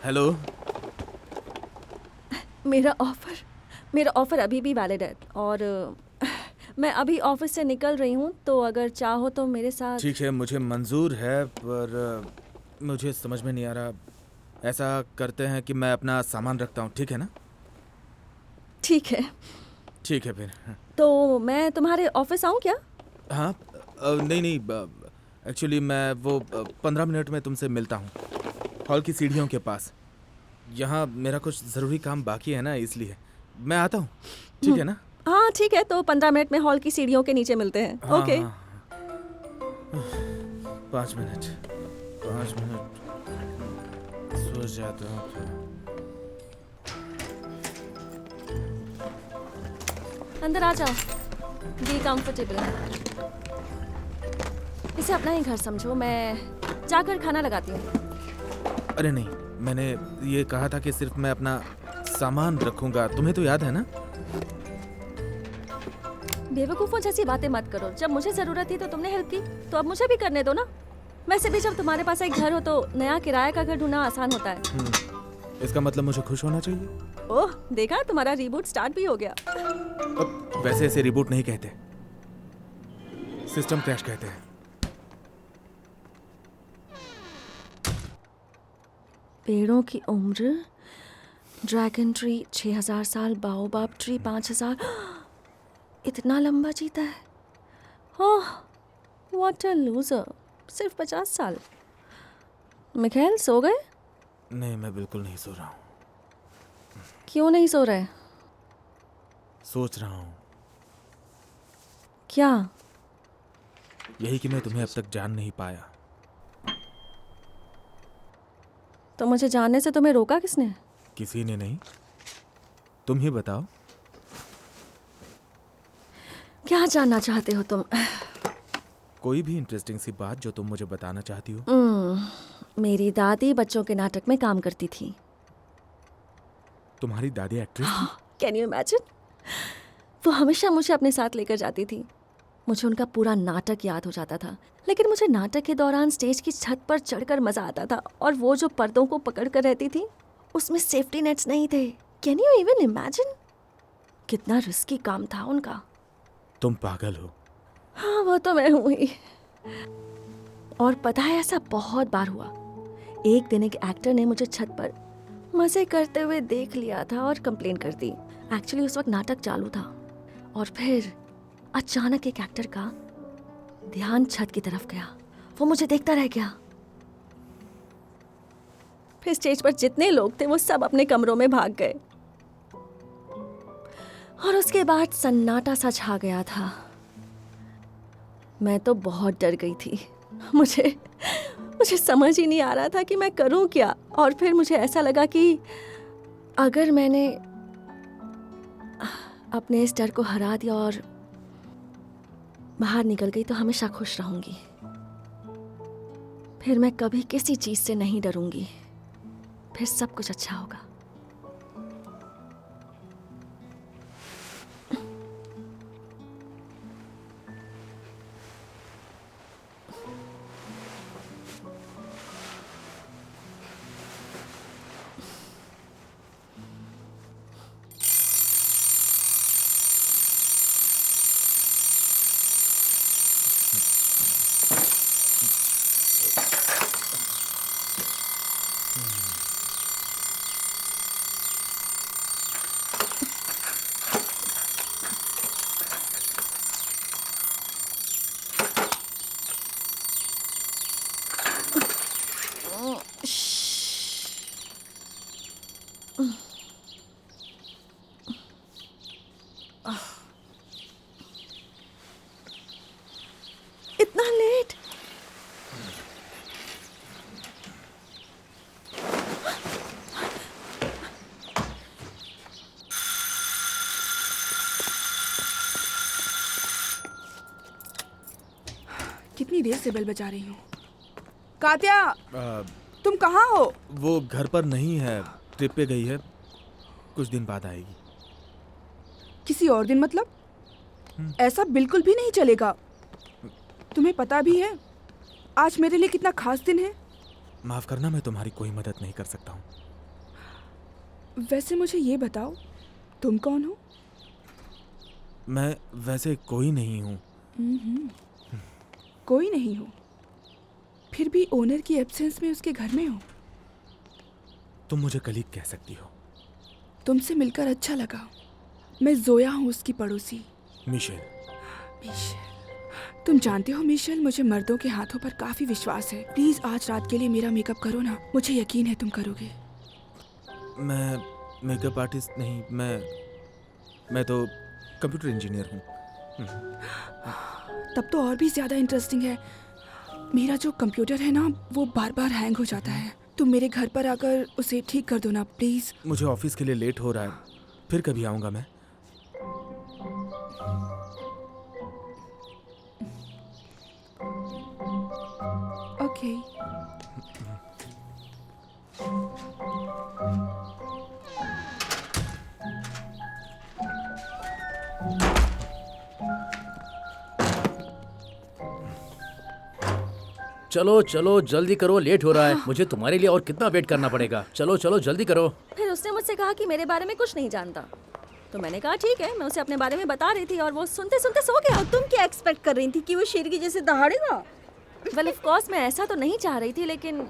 हेलो। मेरा ऑफर अभी भी वैलिड है और मैं अभी ऑफिस से निकल रही हूँ, तो अगर चाहो तो मेरे साथ। ठीक है, मुझे मंजूर है, पर मुझे समझ में नहीं आ रहा। ऐसा करते हैं कि मैं अपना सामान रखता हूँ, ठीक है ना? ठीक है। ठीक है फिर। तो मैं तुम्हारे ऑफिस आऊँ क्या? हाँ, नहीं, एक्चुअली मैं वो 15 मिनट में तुमसे मिलता हूँ, हॉल की सीढ़ियों के पास। यहाँ मेरा कुछ ज़रूरी काम बाकी है ना, इसलिए मैं आता हूँ, ठीक है ना? हाँ ठीक है, तो 15 मिनट में हॉल की सीढ़ियों के नीचे मिलते हैं। हाँ, ओके। हाँ। 5 मिनट सो जाता हूँ फिर। अंदर आ जाओ, बी कंफर्टेबल। इसे अपना ही घर समझो, मैं जाकर खाना लगाती हूँ। अरे नहीं, मैंने ये कहा था कि सिर्फ मैं अपना सामान रखूंगा, तुम्हें तो याद है ना? बेवकूफ़ों जैसी बातें मत करो। जब मुझे ज़रूरत थी तो तुमने हेल्प की, तो अब मुझे भी करने दो ना। वैसे भी जब तुम्हारे पास एक घर हो तो नया किराए का घर ढूंढना आसान होता है। इसका मतलब मुझे खुश होना चाहिए। ओह, देखा, तुम्हारा रीबूट स्टार्ट भी हो गया। अब वैसे इसे रिबूट नहीं कहते, सिस्टम क्रैश कहते हैं। पेड़ों की उम्र, ड्रैगन ट्री 6000 साल, बाओबाब ट्री 5000। इतना लंबा जीता है। ओह, व्हाट अ लूजर। सिर्फ 50 साल। मिखाइल, सो गए? नहीं, मैं बिल्कुल नहीं सो रहा हूँ। क्यों नहीं सो रहे? सोच रहा हूँ। क्या? यही कि मैं तुम्हें अब तक जान नहीं पाया। तो मुझे जानने से तुम्हें रोका किसने? किसी ने नहीं, तुम ही बताओ। क्या जानना चाहते हो तुम? कोई भी इंटरेस्टिंग सी बात जो तुम मुझे बताना चाहती हो। मेरी दादी बच्चों के नाटक में काम करती थी। तुम्हारी दादी एक्ट्रेस थी? Can you imagine? वो हमेशा मुझे अपने साथ लेकर जाती थी। मुझे उनका पूरा नाटक याद हो जाता था, लेकिन मुझे नाटक के दौरान स्टेज की छत पर चढ़कर मजा आता था, और वो जो पर्दों को पकड़ कर रहती थी उसमें सेफ्टी नेट्स नहीं थे। Can you even imagine? कितना रिस्की काम था उनका। तुम पागल हो। हाँ, वो तो मैं हूँ ही। और पता है, ऐसा बहुत बार हुआ। एक दिन एक एक्टर ने मुझे छत पर मजे करते हुए देख लिया था और कंप्लेन कर दी। एक्चुअली उस वक्त नाटक चालू था, और फिर अचानक एक एक्टर का ध्यान छत की तरफ गया। वो मुझे देखता रह गया। फिर स्टेज पर जितने लोग थे वो सब अपने कमरों में भाग गए, और उसके बाद सन्नाटा सा छा गया था। मैं तो बहुत डर गई थी। मुझे समझ ही नहीं आ रहा था कि मैं करूं क्या। और फिर मुझे ऐसा लगा कि अगर मैंने अपने इस डर को हरा दिया और बाहर निकल गई तो हमेशा खुश रहूंगी। फिर मैं कभी किसी चीज से नहीं डरूंगी। फिर सब कुछ अच्छा होगा। इतना लेट। कितनी देर से बेल बजा रही हूँ। कात्या, तुम कहाँ हो? वो घर पर नहीं है, ट्रिप पे गई है, कुछ दिन बाद आएगी। किसी और दिन मतलब? ऐसा बिल्कुल भी नहीं चलेगा। तुम्हें पता भी है आज मेरे लिए कितना खास दिन है। माफ करना, मैं तुम्हारी कोई मदद नहीं कर सकता हूँ। वैसे मुझे ये बताओ, तुम कौन हो? मैं वैसे कोई नहीं हूँ। कोई नहीं हो, फिर भी ओनर की एब्सेंस में उसके घर में हो। तुम मुझे कलीग कह सकती हो। तुमसे मिलकर अच्छा लगा। मैं जोया हूँ, उसकी पड़ोसी। मिशेल। मिशेल, तुम जानते हो मिशेल, मुझे मर्दों के हाथों पर काफी विश्वास है। प्लीज आज रात के लिए मेरा मेकअप करो ना, मुझे यकीन है तुम करोगे। मैं मेकअप आर्टिस्ट नहीं, मैं तो कंप्यूटर इंजीनियर हूँ। तब तो और भी ज्यादा इंटरेस्टिंग है। मेरा जो कंप्यूटर है ना, वो बार बार हैंग हो जाता है। तुम मेरे घर पर आकर उसे ठीक कर दो ना प्लीज। मुझे ऑफिस के लिए लेट हो रहा है, फिर कभी आऊँगा मैं। ओके। चलो चलो जल्दी करो, लेट हो रहा है। मुझे तुम्हारे लिए और कितना वेट करना पड़ेगा। चलो चलो जल्दी करो। फिर उसने मुझसे कहा कि मेरे बारे में कुछ नहीं जानता, तो मैंने कहा ठीक है। मैं उसे अपने बारे में बता रही थी और वो सुनते सुनते सो गया। और तुम क्या एक्सपेक्ट कर रही थी कि वो शेर की जैसे दहाड़ेगा? वेल ऑफ कोर्स मैं ऐसा तो नहीं चाह रही थी, लेकिन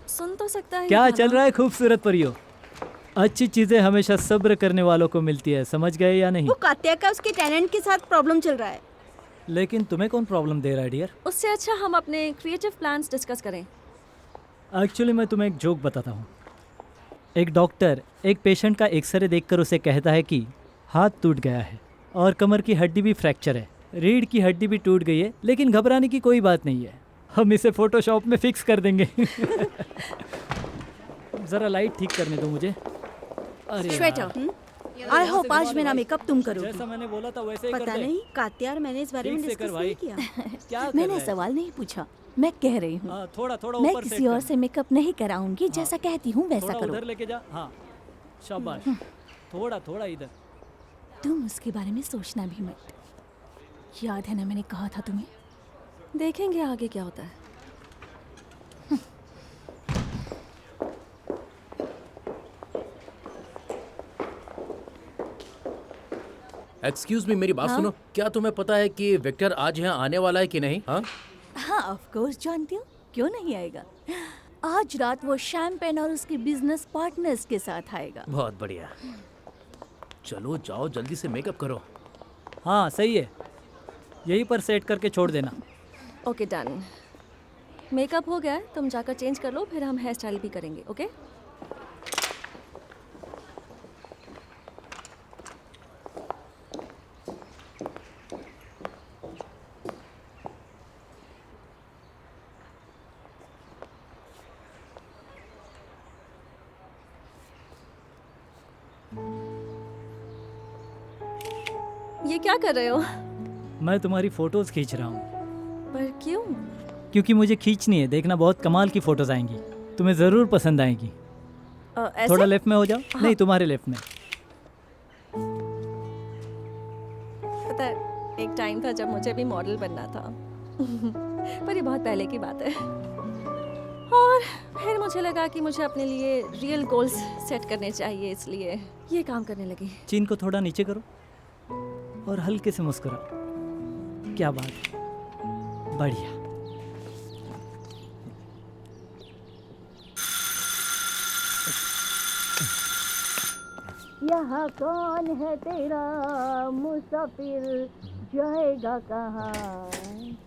सुन तो सकता है। क्या चल रहा है खूबसूरत परियों? अच्छी चीजें हमेशा सब्र करने वालों को मिलती है, समझ गए या नहीं? वो कात्या का उसके टेनेंट के साथ प्रॉब्लम चल रहा है। लेकिन तुम्हें कौन प्रॉब्लम दे रहा है डियर? उससे अच्छा हम अपने क्रिएटिव प्लान्स डिस्कस करें। एक्चुअली मैं तुम्हें एक जोक बताता हूँ। एक डॉक्टर एक पेशेंट का एक्सरे देखकर उसे कहता है कि हाथ टूट गया है और कमर की हड्डी भी फ्रैक्चर है, रीढ़ की हड्डी भी टूट गई है, लेकिन घबराने की कोई बात नहीं है, हम इसे फोटोशॉप में फिक्स कर देंगे। ज़रा लाइट ठीक करने दो मुझे। अरे श्वेता, आई होप आज मेरा मेकअप तुम करोगी। जैसा मैंने बोला था वैसे ही कर पता दे। नहीं कात्या और मैंने इस बारे में ठीक से कर डिस्कस भाई। नहीं किया। क्या कर मैंने रहा है? सवाल नहीं पूछा, मैं कह रही हूँ। हाँ, थोड़ा थोड़ा मैं ऊपर किसी सेट और कर। से मेकअप नहीं कराऊंगी, जैसा कहती हूँ वैसा थोड़ा करो। उधर लेके जा। हाँ शाबाश, थोड़ा थोड़ा इधर। तुम उसके बारे में सोचना भी मत। याद है ना मैंने कहा था तुम्हें? देखेंगे आगे क्या होता है। एक्सक्यूज मी, मेरी बात सुनो। क्या तुम्हें पता है कि विक्टर आज यहाँ आने वाला है कि नहीं? हाँ हाँ ऑफ कोर्स जानती हूँ, क्यों नहीं आएगा। आज रात वो शैम्पेन और उसके बिजनेस पार्टनर्स के साथ आएगा। बहुत बढ़िया। चलो जाओ जल्दी से मेकअप करो। हाँ सही है, यहीं पर सेट करके छोड़ देना। Okay done. मेकअप हो गया है, तुम जाकर चेंज कर लो, फिर हम हेयर स्टाइल भी करेंगे। ओके ये क्या कर रहे हो? मैं तुम्हारी फोटोज खींच रहा हूँ। पर क्यों? क्योंकि मुझे खींचनी है, देखना बहुत कमाल की फोटोज आएंगी, तुम्हें ज़रूर पसंद आएंगी। ऐसे? थोड़ा लेफ्ट में हो जाओ। हाँ। नहीं, तुम्हारे लेफ्ट में। पता है, एक टाइम था जब मुझे भी मॉडल बनना था। पर ये बहुत पहले की बात है। और फिर मुझे लगा कि मुझे अपने लिए रियल गोल्स सेट करने चाहिए, इसलिए ये काम करने लगी। चीन को थोड़ा नीचे करो और हल्के से मुस्कुराओ। क्या बात है, बढ़िया। यहाँ कौन है तेरा मुसाफिर, जाएगा कहाँ?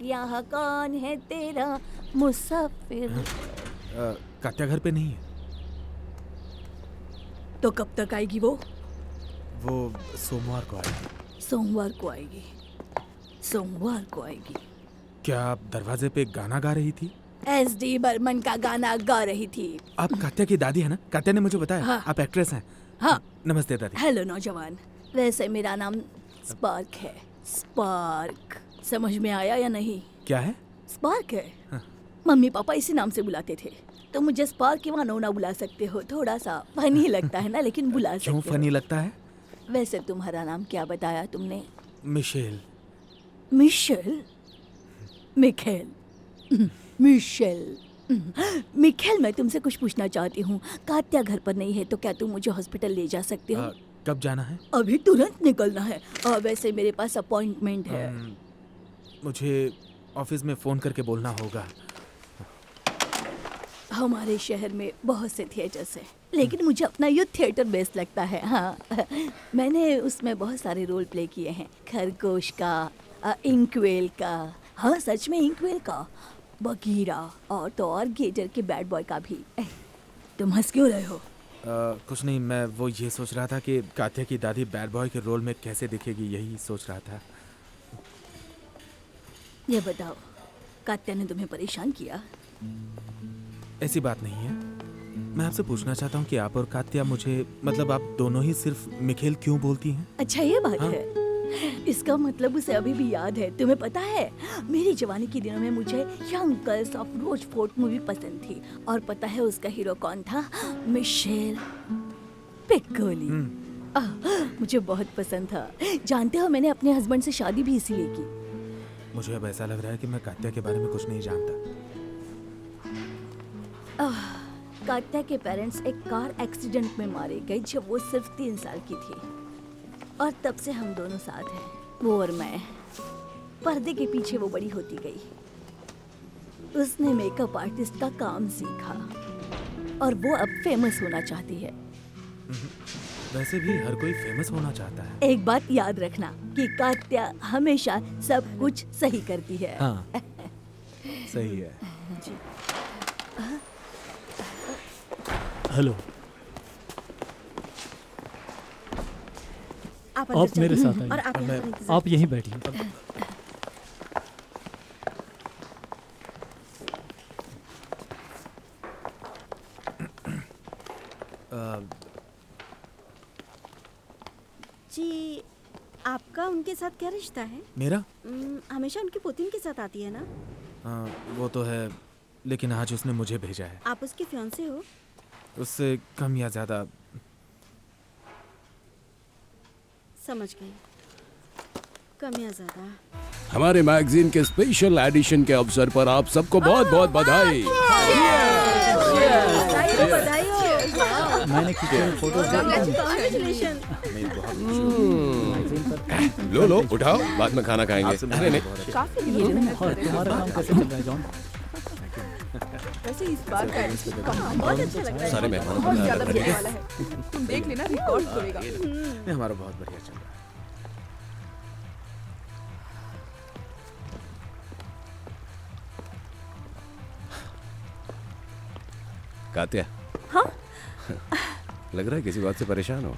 यहाँ कौन है तेरा मुसाफिर? कात्या घर पे नहीं है। तो कब तक आएगी वो? वो सोमवार को आएगी। सोमवार को आएगी, सोमवार को आएगी। क्या आप दरवाजे पे गाना गा रही थी? SD बर्मन का गाना गा रही थी। आप कात्या की दादी है ना? कात्या ने मुझे बताया। हाँ। आप एक्ट्रेस हैं। हाँ। नमस्ते दादी। हेलो नौजवान, वैसे मेरा नाम स्पार्क है। स्पार्क, समझ में आया या नहीं? क्या है? स्पार्क है। हाँ। मम्मी पापा इसी नाम से बुलाते थे, तो मुझे स्पार्क की वहाँ नोना बुला सकते हो। थोड़ा सा फनी लगता है ना, लेकिन बुला सकते क्यों हो। फनी लगता है? वैसे तुम्हारा नाम क्या बताया तुमने? Michelle. Michelle? Mikhail? Michelle? Mikhail, मैं तुमसे कुछ पूछना चाहती हूँ। कात्या घर पर नहीं है, तो क्या तुम मुझे हॉस्पिटल ले जा सकते हो? कब जाना है? अभी तुरंत निकलना है। वैसे मेरे पास अपॉइंटमेंट है। मुझे ऑफिस में फोन करके बोलना होगा। हमारे शहर में बहुत से थिएटर्स हैं, लेकिन मुझे अपना युद्ध थिएटर बेस्ट लगता है। हाँ, मैंने उसमें बहुत सारे रोल प्ले किए हैं। खरगोश का, इंकवेल का, हाँ सच में इंकवेल का, बगीरा, और तो और गेटर के बैड बॉय का भी। तुम हंस क्यों रहे हो? कुछ नहीं, मैं वो ये सोच रहा था कि कात्या की दादी बैड बॉय के रोल में कैसे दिखेगी, यही सोच रहा था। ये बताओ, कात्या ने तुम्हें परेशान किया? ऐसी बात नहीं है। मैं आपसे पूछना चाहता हूँ कि आप और कात्या मुझे, मतलब आप दोनों ही सिर्फ मिखेल क्यों बोलती हैं? अच्छा ये बात हाँ? है। इसका मतलब उसे अभी भी याद है। तुम्हें पता है, मेरी जवानी के दिनों में मुझे यंग गर्ल्स ऑफ रोचफोर्ट मूवी पसंद थी। और पता है उसका हीरो कौन था? मिशेल पिक्कोली। मुझे बहुत पसंद था। जानते हो, मैंने अपने हस्बैंड से शादी भी इसीलिए की। मुझे अब ऐसा लग रहा है कि मैं कात्या के बारे में कुछ नहीं जानता। कात्या के पेरेंट्स एक कार एक्सीडेंट में मारे गए जब वो सिर्फ 3 साल की थी, और तब से हम दोनों साथ हैं, वो और मैं। पर्दे के पीछे वो बड़ी होती गई। उसने मेकअप आर्टिस्ट का काम सीखा और वो अब फेमस होना चाहती है। वैसे भी हर कोई फेमस होना चाहता है। एक बात याद रखना कि कात्या हमेशा सब कुछ सही करती है। हाँ, सही है। जी। हेलो, आप आप मेरे साथ और आप आइए। यहाँ पर इंतजार आप यहीं बैठिए। जी, आपका उनके साथ क्या रिश्ता है? मेरा? हमेशा उनकी पोतीन के साथ आती है ना? वो तो है, लेकिन आज उसने मुझे भेजा है। आप उसके फियांसे हो? उससे कम या ज्यादा। समझ गई, कम या ज्यादा। हमारे मैगजीन के स्पेशल एडिशन के अवसर पर आप सबको बहुत बहुत बधाई। बधाई हो। मैंने खींचे हुए फोटोज Congratulations। लो लो उठाओ, बाद में खाना खाएंगे। अरे नहीं, और तुम्हारा काम कैसे चल रहा है जॉन? वैसे इस बार का काम बहुत अच्छा लग रहा है। सारे मेहमानों को बहुत बुला ज्यादा रखा बढ़िया है। वाला है। तुम देख लेना, रिकॉर्ड करेगा। नहीं, हमारा बहुत बढ़िया चल रहा है। कात्या, हाँ? लग रहा है किसी बात से परेशान हो।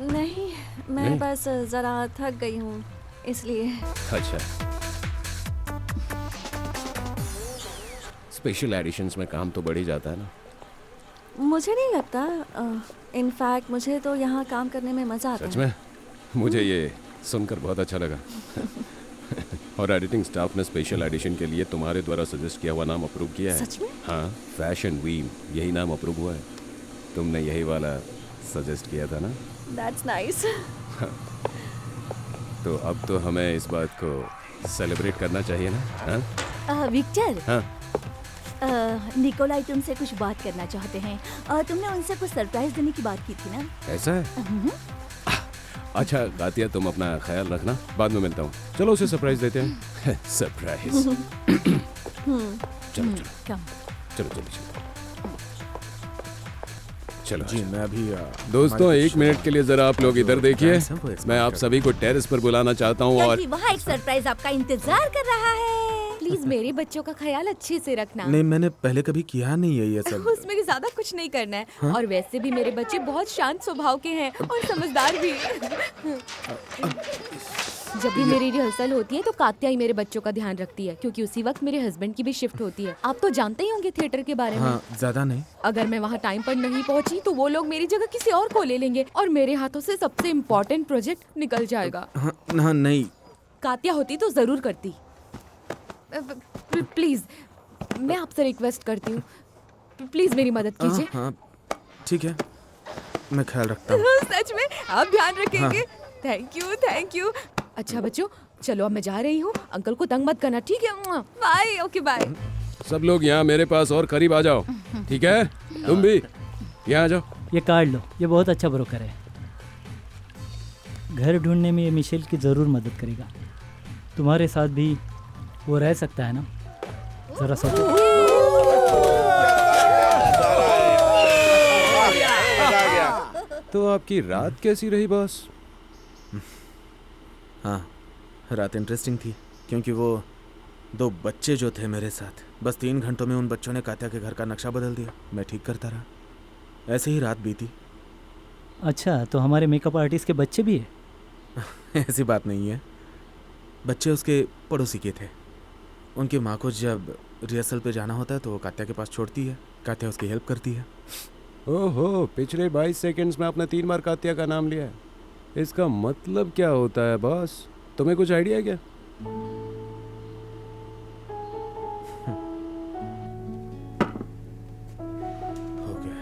नहीं, मैं नहीं? बस जरा थक गई हूँ, इसलिए। अच्छा, स्पेशल एडिशंस में काम तो बढ़ ही जाता है ना। मुझे नहीं लगता। इनफैक्ट मुझे तो यहाँ काम करने में मज़ा आता सच है। में मुझे ये सुनकर बहुत अच्छा लगा। और एडिटिंग स्टाफ ने स्पेशल एडिशन के लिए तुम्हारे द्वारा सजेस्ट किया हुआ नाम अप्रूव किया है। सच में? हाँ, फैशन वीम यही नाम अप्रूव हुआ है। तुमने यही वाला सजेस्ट किया था ना। That's nice. तो अब तो हमें इस बात को सेलिब्रेट करना चाहिए ना। हाँ विक्टर, हाँ, निकोलाई तुमसे कुछ बात करना चाहते हैं। तुमने उनसे कुछ सरप्राइज देने की बात की थी ना? ऐसा है। अच्छा कातिया, तुम अपना ख्याल रखना, बाद में मिलता हूँ। चलो उसे सरप्राइज देते हैं। सरप्राइज। चलो चलो कम। चलो चलो चलो चलो जी मैं अभी दोस्तों, एक मिनट के लिए जरा आप लोग इधर देखिए। Thanks, हमको इस मैं बात आप का- सभी को टेरेस पर बुलाना चाहता हूँ और क्योंकि वहाँ एक सरप्राइज आपका इंतजार कर रहा है। प्लीज मेरे बच्चों का ख्याल अच्छे से रखना। नहीं, मैंने पहले कभी किया नहीं है ये सब। उसमें ज्यादा कुछ नहीं करना है। और वैसे भी मेरे बच्चे बहुत शांत स्वभाव के हैं और समझदार भी। जब भी मेरी रिहर्सल होती है तो कात्या ही मेरे बच्चों का ध्यान रखती है, क्योंकि उसी वक्त मेरे हस्बैंड की भी शिफ्ट होती है। आप तो जानते ही होंगे थिएटर के बारे में। हाँ, ज्यादा नहीं। अगर मैं वहाँ टाइम पर नहीं पहुँची तो वो लोग मेरी जगह किसी और को ले लेंगे और मेरे हाथों से सबसे इम्पोर्टेंट प्रोजेक्ट निकल जाएगा। हाँ, हाँ नहीं। कात्या होती तो जरूर करती। प्लीज मैं आपसे रिक्वेस्ट करती हूँ, प्लीज मेरी मदद कीजिए। हाँ, ठीक है, मैं ख्याल रखता हूँ। सच में आप ध्यान रखेंगे? Thank you, thank you. अच्छा बच्चों, चलो अब मैं जा रही हूँ। अंकल को तंग मत करना, ठीक है? बाय। Okay bye. सब लोग यहाँ मेरे पास और करीब आ जाओ, ठीक है? तुम भी यहाँ आ जाओ। ये कार्ड लो, ये बहुत अच्छा ब्रोकर है। घर ढूंढने में ये मिशेल की ज़रूर मदद करेगा। तुम्हारे साथ भी वो रह सकता है ना? ज़रा सोचो। तो आपकी रात कैसी रही बॉस? हाँ, रात इंटरेस्टिंग थी, क्योंकि वो 2 बच्चे जो थे मेरे साथ, बस 3 घंटों में उन बच्चों ने कात्या के घर का नक्शा बदल दिया। मैं ठीक करता रहा, ऐसे ही रात बीती। अच्छा, तो हमारे मेकअप आर्टिस्ट के बच्चे भी है? ऐसी बात नहीं है, बच्चे उसके पड़ोसी के थे। उनकी माँ को जब रिहर्सल पे जाना होता है तो वो कात्या के पास छोड़ती है, कात्या उसकी हेल्प करती है। ओहो, पिछले 22 सेकंड्स में आपने 3 बार कात्या का नाम लिया है। इसका मतलब क्या होता है बॉस? तुम्हें कुछ आइडिया है क्या? हो गया।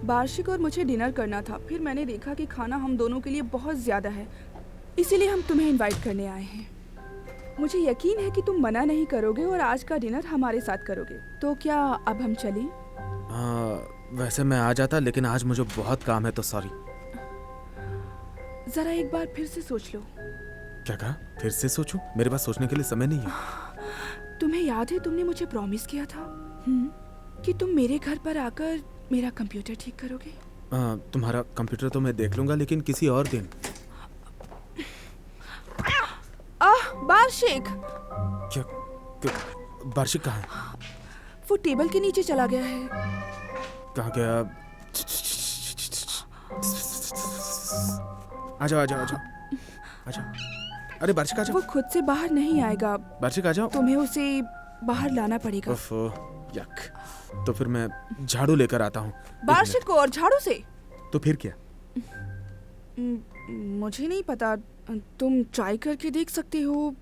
वार्षिक और मुझे डिनर करना था, फिर मैंने देखा कि खाना हम दोनों के लिए बहुत ज़्यादा है, इसीलिए हम तुम्हें इनवाइट करने आए हैं। मुझे यकीन है कि तुम मना नहीं करोगे और आज का डिनर हमारे साथ करोगे। तो क्या अब हम चलें? वैसे मैं आ जाता, लेकिन आज मुझे बहुत काम है, तो सॉरी। ज़रा एक बार फिर से सोच लो। क्या कहा? फिर से सोचूं? मेरे पास सोचने के लिए समय नहीं है। तुम्हें याद है तुमने मुझे प्रॉमिस किया था कि तुम मेरे घर पर आकर मेरा कंप्यूटर ठीक करोगे? तुम्हारा कंप्यूटर तो मैं देख लूंगा, लेकिन किसी और दिन। वार्षिक! क्या वार्षिक कहाँ है? वो टेबल के नीचे चला गया है। कहाँ गया? आ जाओ, आ जाओ, आ जाओ, आ जाओ। अरे वार्षिक आ जाओ। वो खुद से बाहर नहीं आएगा, वार्षिक आ जाओ। तुम्हें उसे बाहर लाना पड़ेगा। ओफो, यक। तो फिर मैं झाड़ू लेकर आता हूँ। वार्षिक को और झाड़ू से? तो फिर क्या? मुझे नहीं पता, तुम ट्राई करके देख सकते हो,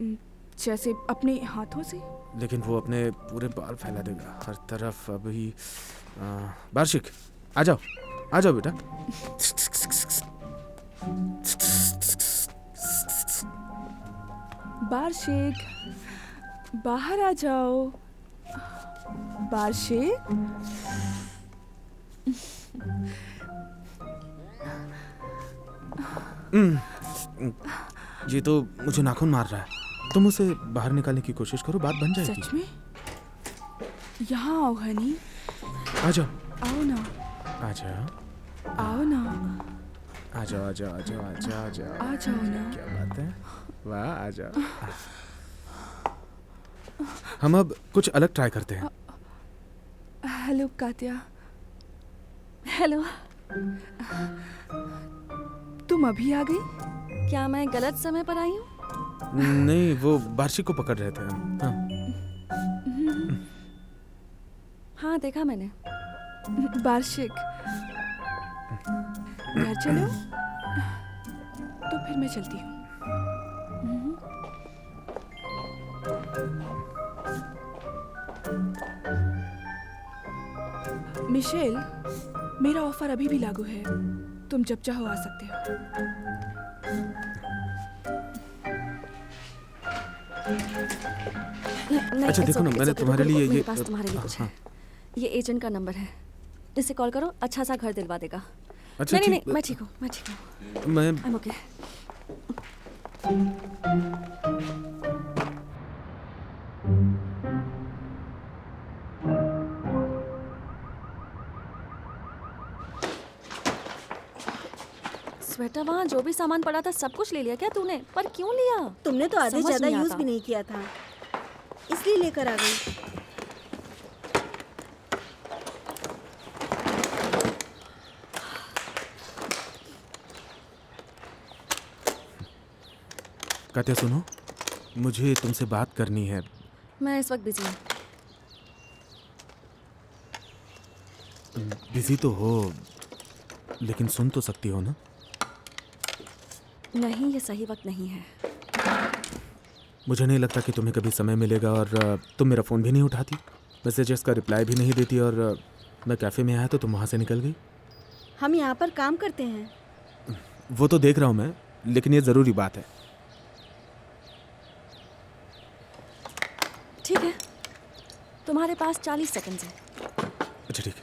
जैसे अपने हाथों से। लेकिन वो अपने पूरे बाल फैला देगा हर तरफ। अभी वार्षिक आ जाओ, आ जाओ बेटा। वार्षिक, बाहर आ जाओ। वार्षिक, ये तो मुझे नाखून मार रहा है। तुम उसे बाहर निकालने की कोशिश करो, बात बन जाएगी। सच में? यहाँ आओ हनी। आ जाओ, आओ ना, आ जाओ, आओ ना, आ जाओ, आ जाओ, आ जाओ, आ जाओ, आ जाओ। आ जाओ ना। क्या बात है, वाह, आ जाओ। हम अब कुछ अलग ट्राई करते हैं। हेलो कात्या। हेलो। तुम अभी आ गई? क्या मैं गलत समय पर आई हूँ? नहीं, वो वार्षिक को पकड़ रहे थे हम। हाँ, देखा मैंने। वार्षिक, घर चलो? तो फिर मैं चलती हूँ। मिशेल, मेरा ऑफर अभी भी लागू है, तुम जब चाहो आ सकते हो। नहीं, अच्छा, it's देखो ना, okay, मैंने it's okay, तुम्हारे रुको, लिए मेरे ये पास तुम्हारे लिए कुछ है। ये एजेंट का नंबर है, इसे कॉल करो, अच्छा सा घर दिलवा देगा। अच्छा नहीं ठीक नहीं, मैं ठीक हूँ मैं आई एम ओके। स्वेटर, वहाँ जो भी सामान पड़ा था सब कुछ ले लिया क्या तूने? पर क्यों लिया? तुमने तो आधे समझ ज्यादा नहीं यूज आता। भी नहीं किया था, इसलिए लेकर आ गई। कात्या सुनो, मुझे तुमसे बात करनी है। मैं इस वक्त बिजी हूँ। बिजी तो हो, लेकिन सुन तो सकती हो ना? नहीं, ये सही वक्त नहीं है। मुझे नहीं लगता कि तुम्हें कभी समय मिलेगा, और तुम मेरा फ़ोन भी नहीं उठाती, मैसेजेस का रिप्लाई भी नहीं देती, और मैं कैफ़े में आया तो तुम वहाँ से निकल गई। हम यहाँ पर काम करते हैं। वो तो देख रहा हूँ मैं, लेकिन ये ज़रूरी बात है। ठीक है, तुम्हारे पास 40 सेकंड है। अच्छा ठीक है।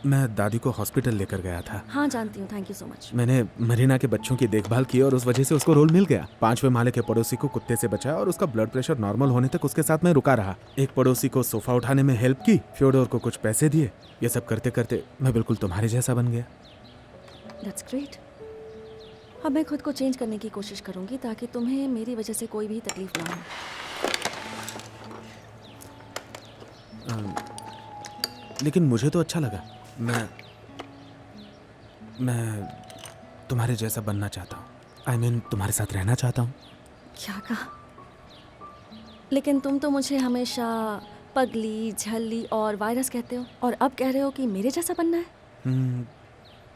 मैं दादी को हॉस्पिटल लेकर गया था। हाँ जानती हूँ, थैंक यू सो मच। मैंने मरीना के बच्चों की देखभाल की और उस वजह से उसको रोल मिल गया। 5वें माले के पड़ोसी को कुत्ते से बचाया और उसका ब्लड प्रेशर नॉर्मल होने तक उसके साथ मैं रुका रहा। एक पड़ोसी को सोफा उठाने में हेल्प की, फ्योडोर को कुछ पैसे दिए। ये सब करते करते मैं बिल्कुल तुम्हारे जैसा बन गया। That's great. अब मैं खुद को चेंज करने की कोशिश करूंगी ताकि तुम्हें मेरी वजह से कोई भी तकलीफ ना हो। लेकिन मुझे तो अच्छा लगा। मैं तुम्हारे जैसा बनना चाहता हूँ। I mean, तुम्हारे साथ रहना चाहता हूँ। क्या कहा? लेकिन तुम तो मुझे हमेशा पगली, झल्ली और वायरस कहते हो, और अब कह रहे हो कि मेरे जैसा बनना है।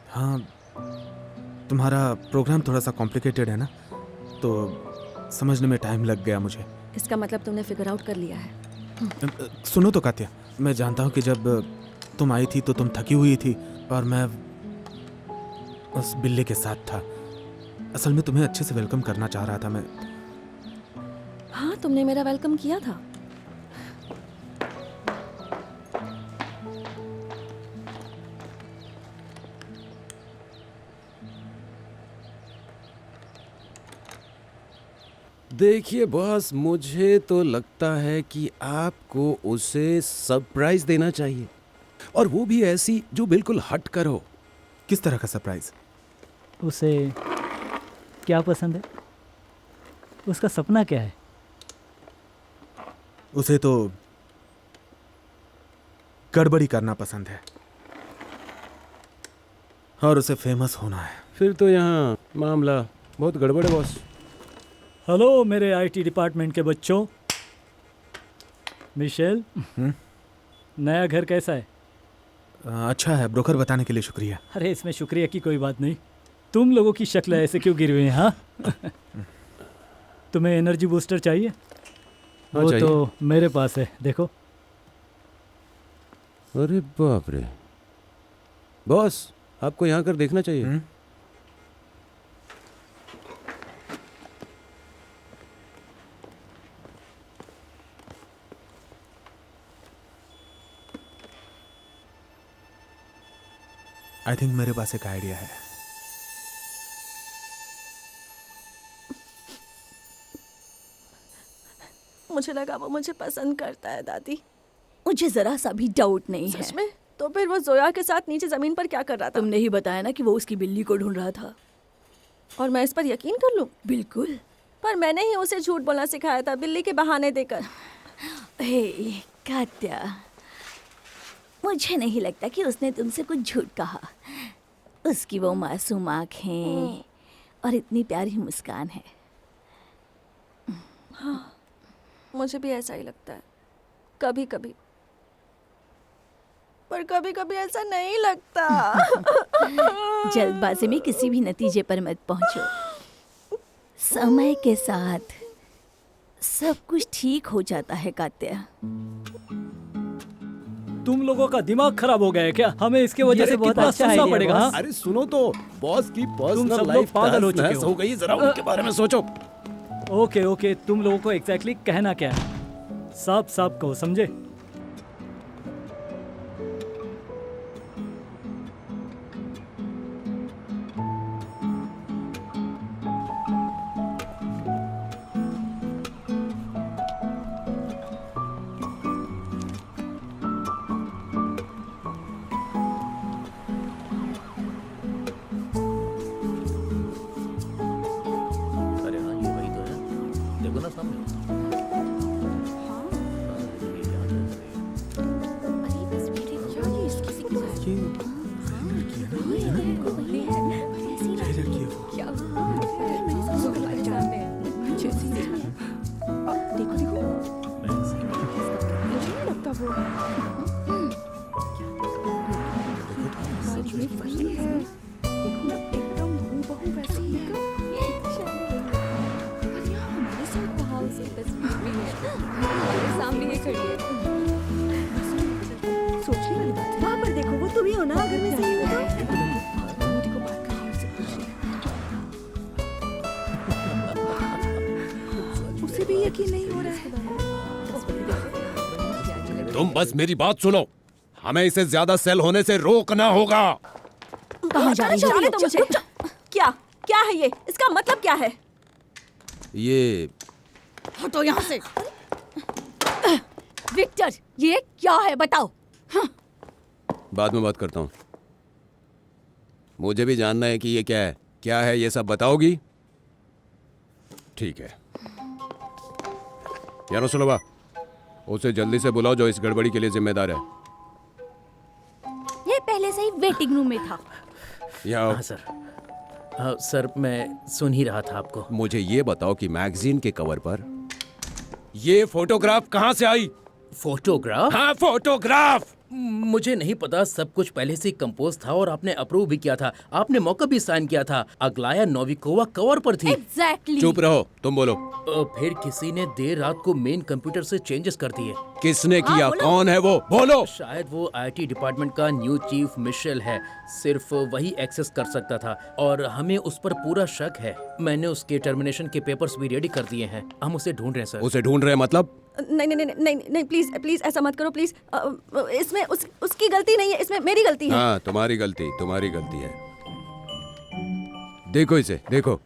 हाँ, तुम्हारा प्रोग्राम थोड़ा सा कॉम्प्लिकेटेड है ना, तो समझने में टाइम लग गया मुझे। इसका मतलब तुमने फिगर आउट कर लिया है। सुनो तो कात्या, मैं जानता हूँ कि जब तुम आई थी तो तुम थकी हुई थी और मैं उस बिल्ली के साथ था। असल में तुम्हें अच्छे से वेलकम करना चाह रहा था मैं। हाँ, तुमने मेरा वेलकम किया था। देखिए बॉस, मुझे तो लगता है कि आपको उसे सरप्राइज देना चाहिए, और वो भी ऐसी जो बिल्कुल हट कर हो। किस तरह का सरप्राइज? उसे क्या पसंद है? उसका सपना क्या है? उसे तो गड़बड़ी करना पसंद है और उसे फेमस होना है। फिर तो यहाँ मामला बहुत गड़बड़ है बॉस। हेलो मेरे आईटी डिपार्टमेंट के बच्चों। मिशेल, नया घर कैसा है? अच्छा है, ब्रोकर बताने के लिए शुक्रिया। अरे इसमें शुक्रिया की कोई बात नहीं। तुम लोगों की शक्ल ऐसे क्यों गिरी हुई है? हाँ तुम्हें एनर्जी बूस्टर चाहिए? हाँ, वो चाहिए। तो मेरे पास है, देखो। अरे बाप रे बॉस, आपको यहाँ कर देखना चाहिए। आई थिंक मेरे पास एक आइडिया है। मुझे लगा वो मुझे पसंद करता है दादी। मुझे जरा सा भी डाउट नहीं है। सच में? तो फिर वो जोया के साथ नीचे जमीन पर क्या कर रहा था? तुमने ही बताया ना कि वो उसकी बिल्ली को ढूंढ रहा था। और मैं इस पर यकीन कर लूं? बिल्कुल। पर मैंने ही उसे झूठ बोलना सिखाया था, बिल्ली के बहाने देकर। हे कात्या, मुझे नहीं लगता कि उसने तुमसे कुछ झूठ कहा। उसकी वो मासूम आँखें और इतनी प्यारी मुस्कान है। हाँ, मुझे भी ऐसा ही लगता है कभी कभी, पर कभी कभी ऐसा नहीं लगता। जल्दबाजी में किसी भी नतीजे पर मत पहुंचो। समय के साथ सब कुछ ठीक हो जाता है कात्या। तुम लोगों का दिमाग खराब हो गया है क्या? हमें इसके वजह से बहुत अच्छा सुनना पड़ेगा। हाँ? अरे सुनो तो, बॉस की तुम पर्सनल सब लोग लाइफ पागल हो चुके हो गई, जरा उनके बारे में सोचो। ओके, तुम लोगों को एग्जैक्टली कहना क्या है? साफ साफ कहो, समझे? ये लड़की है ना? यही लड़की है वो। लगता वो एकदम हूबहू वैसी ही है। सामने ये खड़ी है। सोचने वाली बात है। वहाँ पर देखो, वो तुम ही हो ना अगर मैं सही बताऊँ? मोदी को बात करनी है, उससे पूछ लें। उसे भी यकीन नहीं हो रहा है। तुम बस मेरी बात सुनो, हमें इसे ज्यादा सेल होने से रोकना होगा। कहाँ जाने दो मुझे। क्या क्या है ये? इसका मतलब क्या है? ये हटो यहाँ से। विक्टर, ये क्या है बताओ। बाद में बात करता हूँ। मुझे भी जानना है कि ये क्या है ये सब बताओगी? ठीक है। यारोस्लावा, उसे जल्दी से बुलाओ जो इस गड़बड़ी के लिए जिम्मेदार है। ये पहले से ही वेटिंग रूम में था। यहाँ हाँ सर। हाँ सर, मैं सुन ही रहा था आपको। मुझे ये बताओ कि मैगजीन के कवर पर ये फोटोग्राफ कहाँ से आई? फोटोग्राफ? हाँ, फोटोग्राफ। मुझे नहीं पता, सब कुछ पहले से कंपोज था और आपने अप्रूव भी किया था। आपने मौका भी साइन किया था। अग्लाया नोविकोवा कवर पर थी। एग्जैक्टली। चुप रहो, तुम बोलो। फिर किसी ने देर रात को मेन कंप्यूटर से चेंजेस कर दिए। किसने किया? कौन है वो? बोलो। शायद वो आईटी डिपार्टमेंट का न्यू चीफ मिशेल है। सिर्फ वही एक्सेस कर सकता था और हमें उस पर पूरा शक है। मैंने उसके टर्मिनेशन के पेपर्स भी रेडी कर दिए हैं। हम उसे ढूंढ रहे हैं सर। उसे ढूंढ रहे हैं मतलब? नहीं नहीं नहीं नहीं नहीं, प्लीज प्लीज ऐसा मत करो प्लीज। इसमें उसकी गलती नहीं है, इसमें मेरी गलती है। हाँ, तुम्हारी गलती है। देखो इसे, देखो।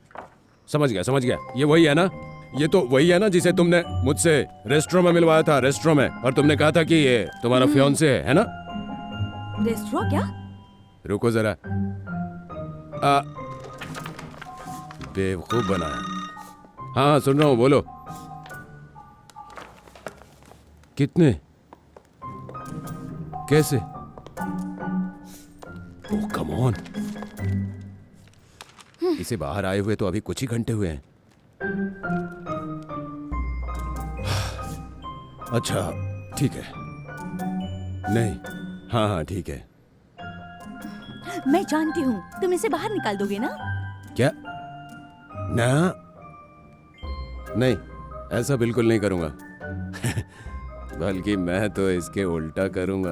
समझ गया। ये वही है ना? ये तो वही है ना जिसे तुमने मुझसे रेस्टोरेंट में मिलवाया था, रेस्टोरेंट में, और तुमने कहा था कि ये तुम्हारा फियांसे है ना? रेस्टोरेंट क्या? रुको जरा। बेवकूफ बनाया। हाँ, सुन रहा हूँ, बोलो। कितने? कैसे? ओह कम ऑन। इसे बाहर आए हुए तो अभी कुछ ही घंटे हुए हैं। अच्छा, ठीक है। नहीं, हाँ ठीक है। मैं जानती हूँ, तुम इसे बाहर निकाल दोगे ना? क्या? ना, नहीं, ऐसा बिल्कुल नहीं करूंगा। बल्कि मैं तो इसके उल्टा करूंगा।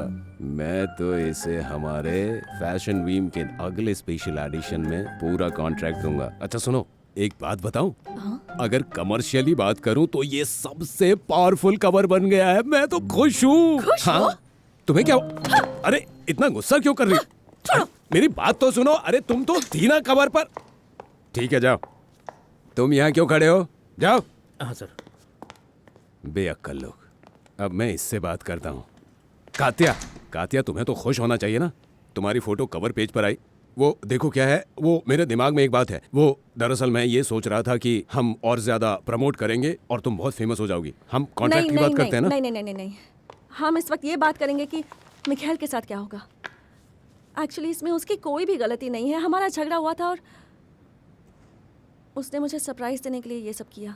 मैं तो इसे हमारे फैशन वीक के अगले स्पेशल एडिशन में पूरा कॉन्ट्रैक्ट दूंगा। अच्छा सुनो, एक बात बताऊं? अगर कमर्शियली बात करूं तो ये सबसे पावरफुल कवर बन गया है। मैं तो खुश हूँ। हाँ, तुम्हें क्या? अरे इतना गुस्सा क्यों कर रही हो? मेरी बात तो सुनो। अरे तुम तो थी ना कवर पर। ठीक है, जाओ। तुम यहाँ क्यों खड़े हो? जाओ। हाँ सर। बेअक्कल लोग। अब मैं इससे बात करता हूँ। कात्या, तुम्हें तो खुश होना चाहिए ना। तुम्हारी फोटो कवर पेज पर आई। वो देखो क्या है, वो मेरे दिमाग में एक बात है। वो दरअसल मैं ये सोच रहा था कि हम और ज्यादा प्रमोट करेंगे और तुम बहुत फेमस हो जाओगी। हम कॉन्ट्रैक्ट की बात करते हैं ना? नहीं, हम इस वक्त ये बात करेंगे कि मिखाइल के साथ क्या होगा। एक्चुअली इसमें उसकी कोई भी गलती नहीं है। हमारा झगड़ा हुआ था और उसने मुझे सरप्राइज देने के लिए ये सब किया।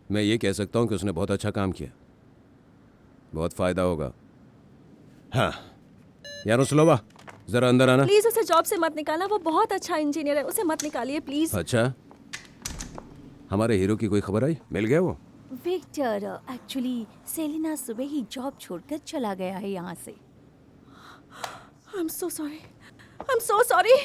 मैं ये कह सकता हूँ कि उसने बहुत अच्छा काम किया। बहुत फायदा होगा। हाँ यारोस्लावा, जरा अंदर आना। प्लीज उसे जॉब से मत निकालना। वो बहुत अच्छा इंजीनियर है, उसे मत निकालिए प्लीज। अच्छा, हमारे हीरो की कोई खबर आई? मिल गया वो? विक्टर, एक्चुअली सेलिना सुबह ही जॉब छोड़कर चला गया है यहाँ से। I'm so sorry. I'm so sorry.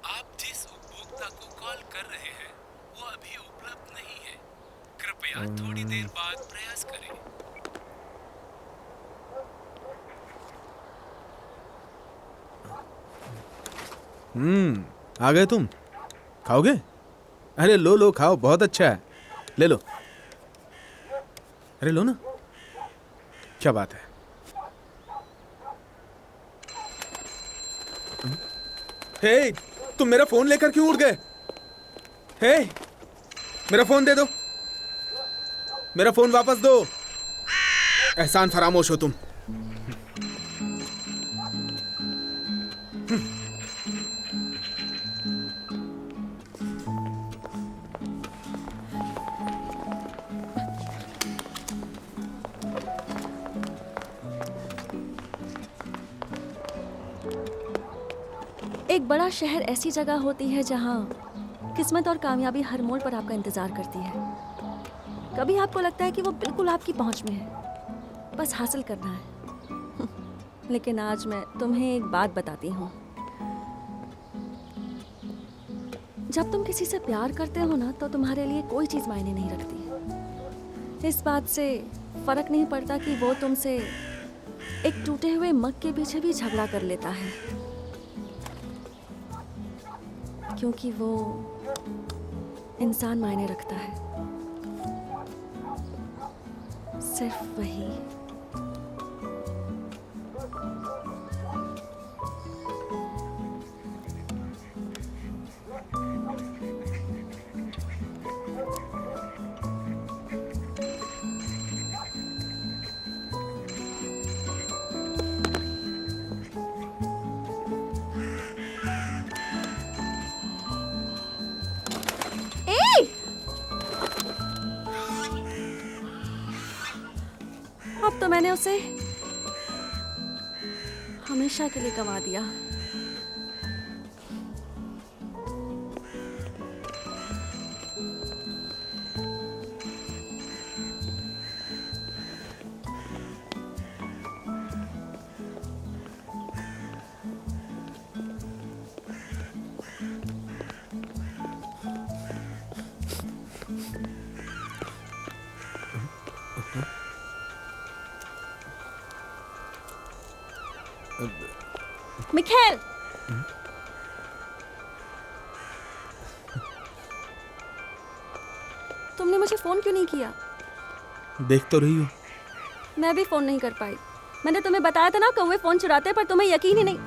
आप जिस उपभोक्ता को कॉल कर रहे हैं वो अभी उपलब्ध नहीं है। कृपया थोड़ी देर बाद प्रयास करें। आ गए तुम? खाओगे? अरे लो खाओ, बहुत अच्छा है। ले लो। अरे लो ना। क्या बात है? हे, तुम मेरा फोन लेकर क्यों उड़ गए? हे, मेरा फोन दे दो। मेरा फोन वापस दो। एहसान फरामोश हो तुम। एक बड़ा शहर ऐसी जगह होती है जहाँ किस्मत और कामयाबी हर मोड़ पर आपका इंतजार करती है। कभी आपको लगता है कि वो बिल्कुल आपकी पहुंच में है, बस हासिल करना है। लेकिन आज मैं तुम्हें एक बात बताती हूँ। जब तुम किसी से प्यार करते हो ना, तो तुम्हारे लिए कोई चीज़ मायने नहीं रखती। इस बात से फर्क नहीं पड़ता कि वो तुमसे एक टूटे हुए मग के पीछे भी झगड़ा कर लेता है, क्योंकि वो इंसान मायने रखता है, सिर्फ वही। अब तो मैंने उसे हमेशा के लिए गंवा दिया। मिखेल, तुमने मुझे फोन क्यों नहीं किया? देख तो रही हो। मैं भी फोन नहीं कर पाई। मैंने तुम्हें बताया था ना, कौवे फोन चुराते हैं, पर तुम्हें यकीन ही नहीं।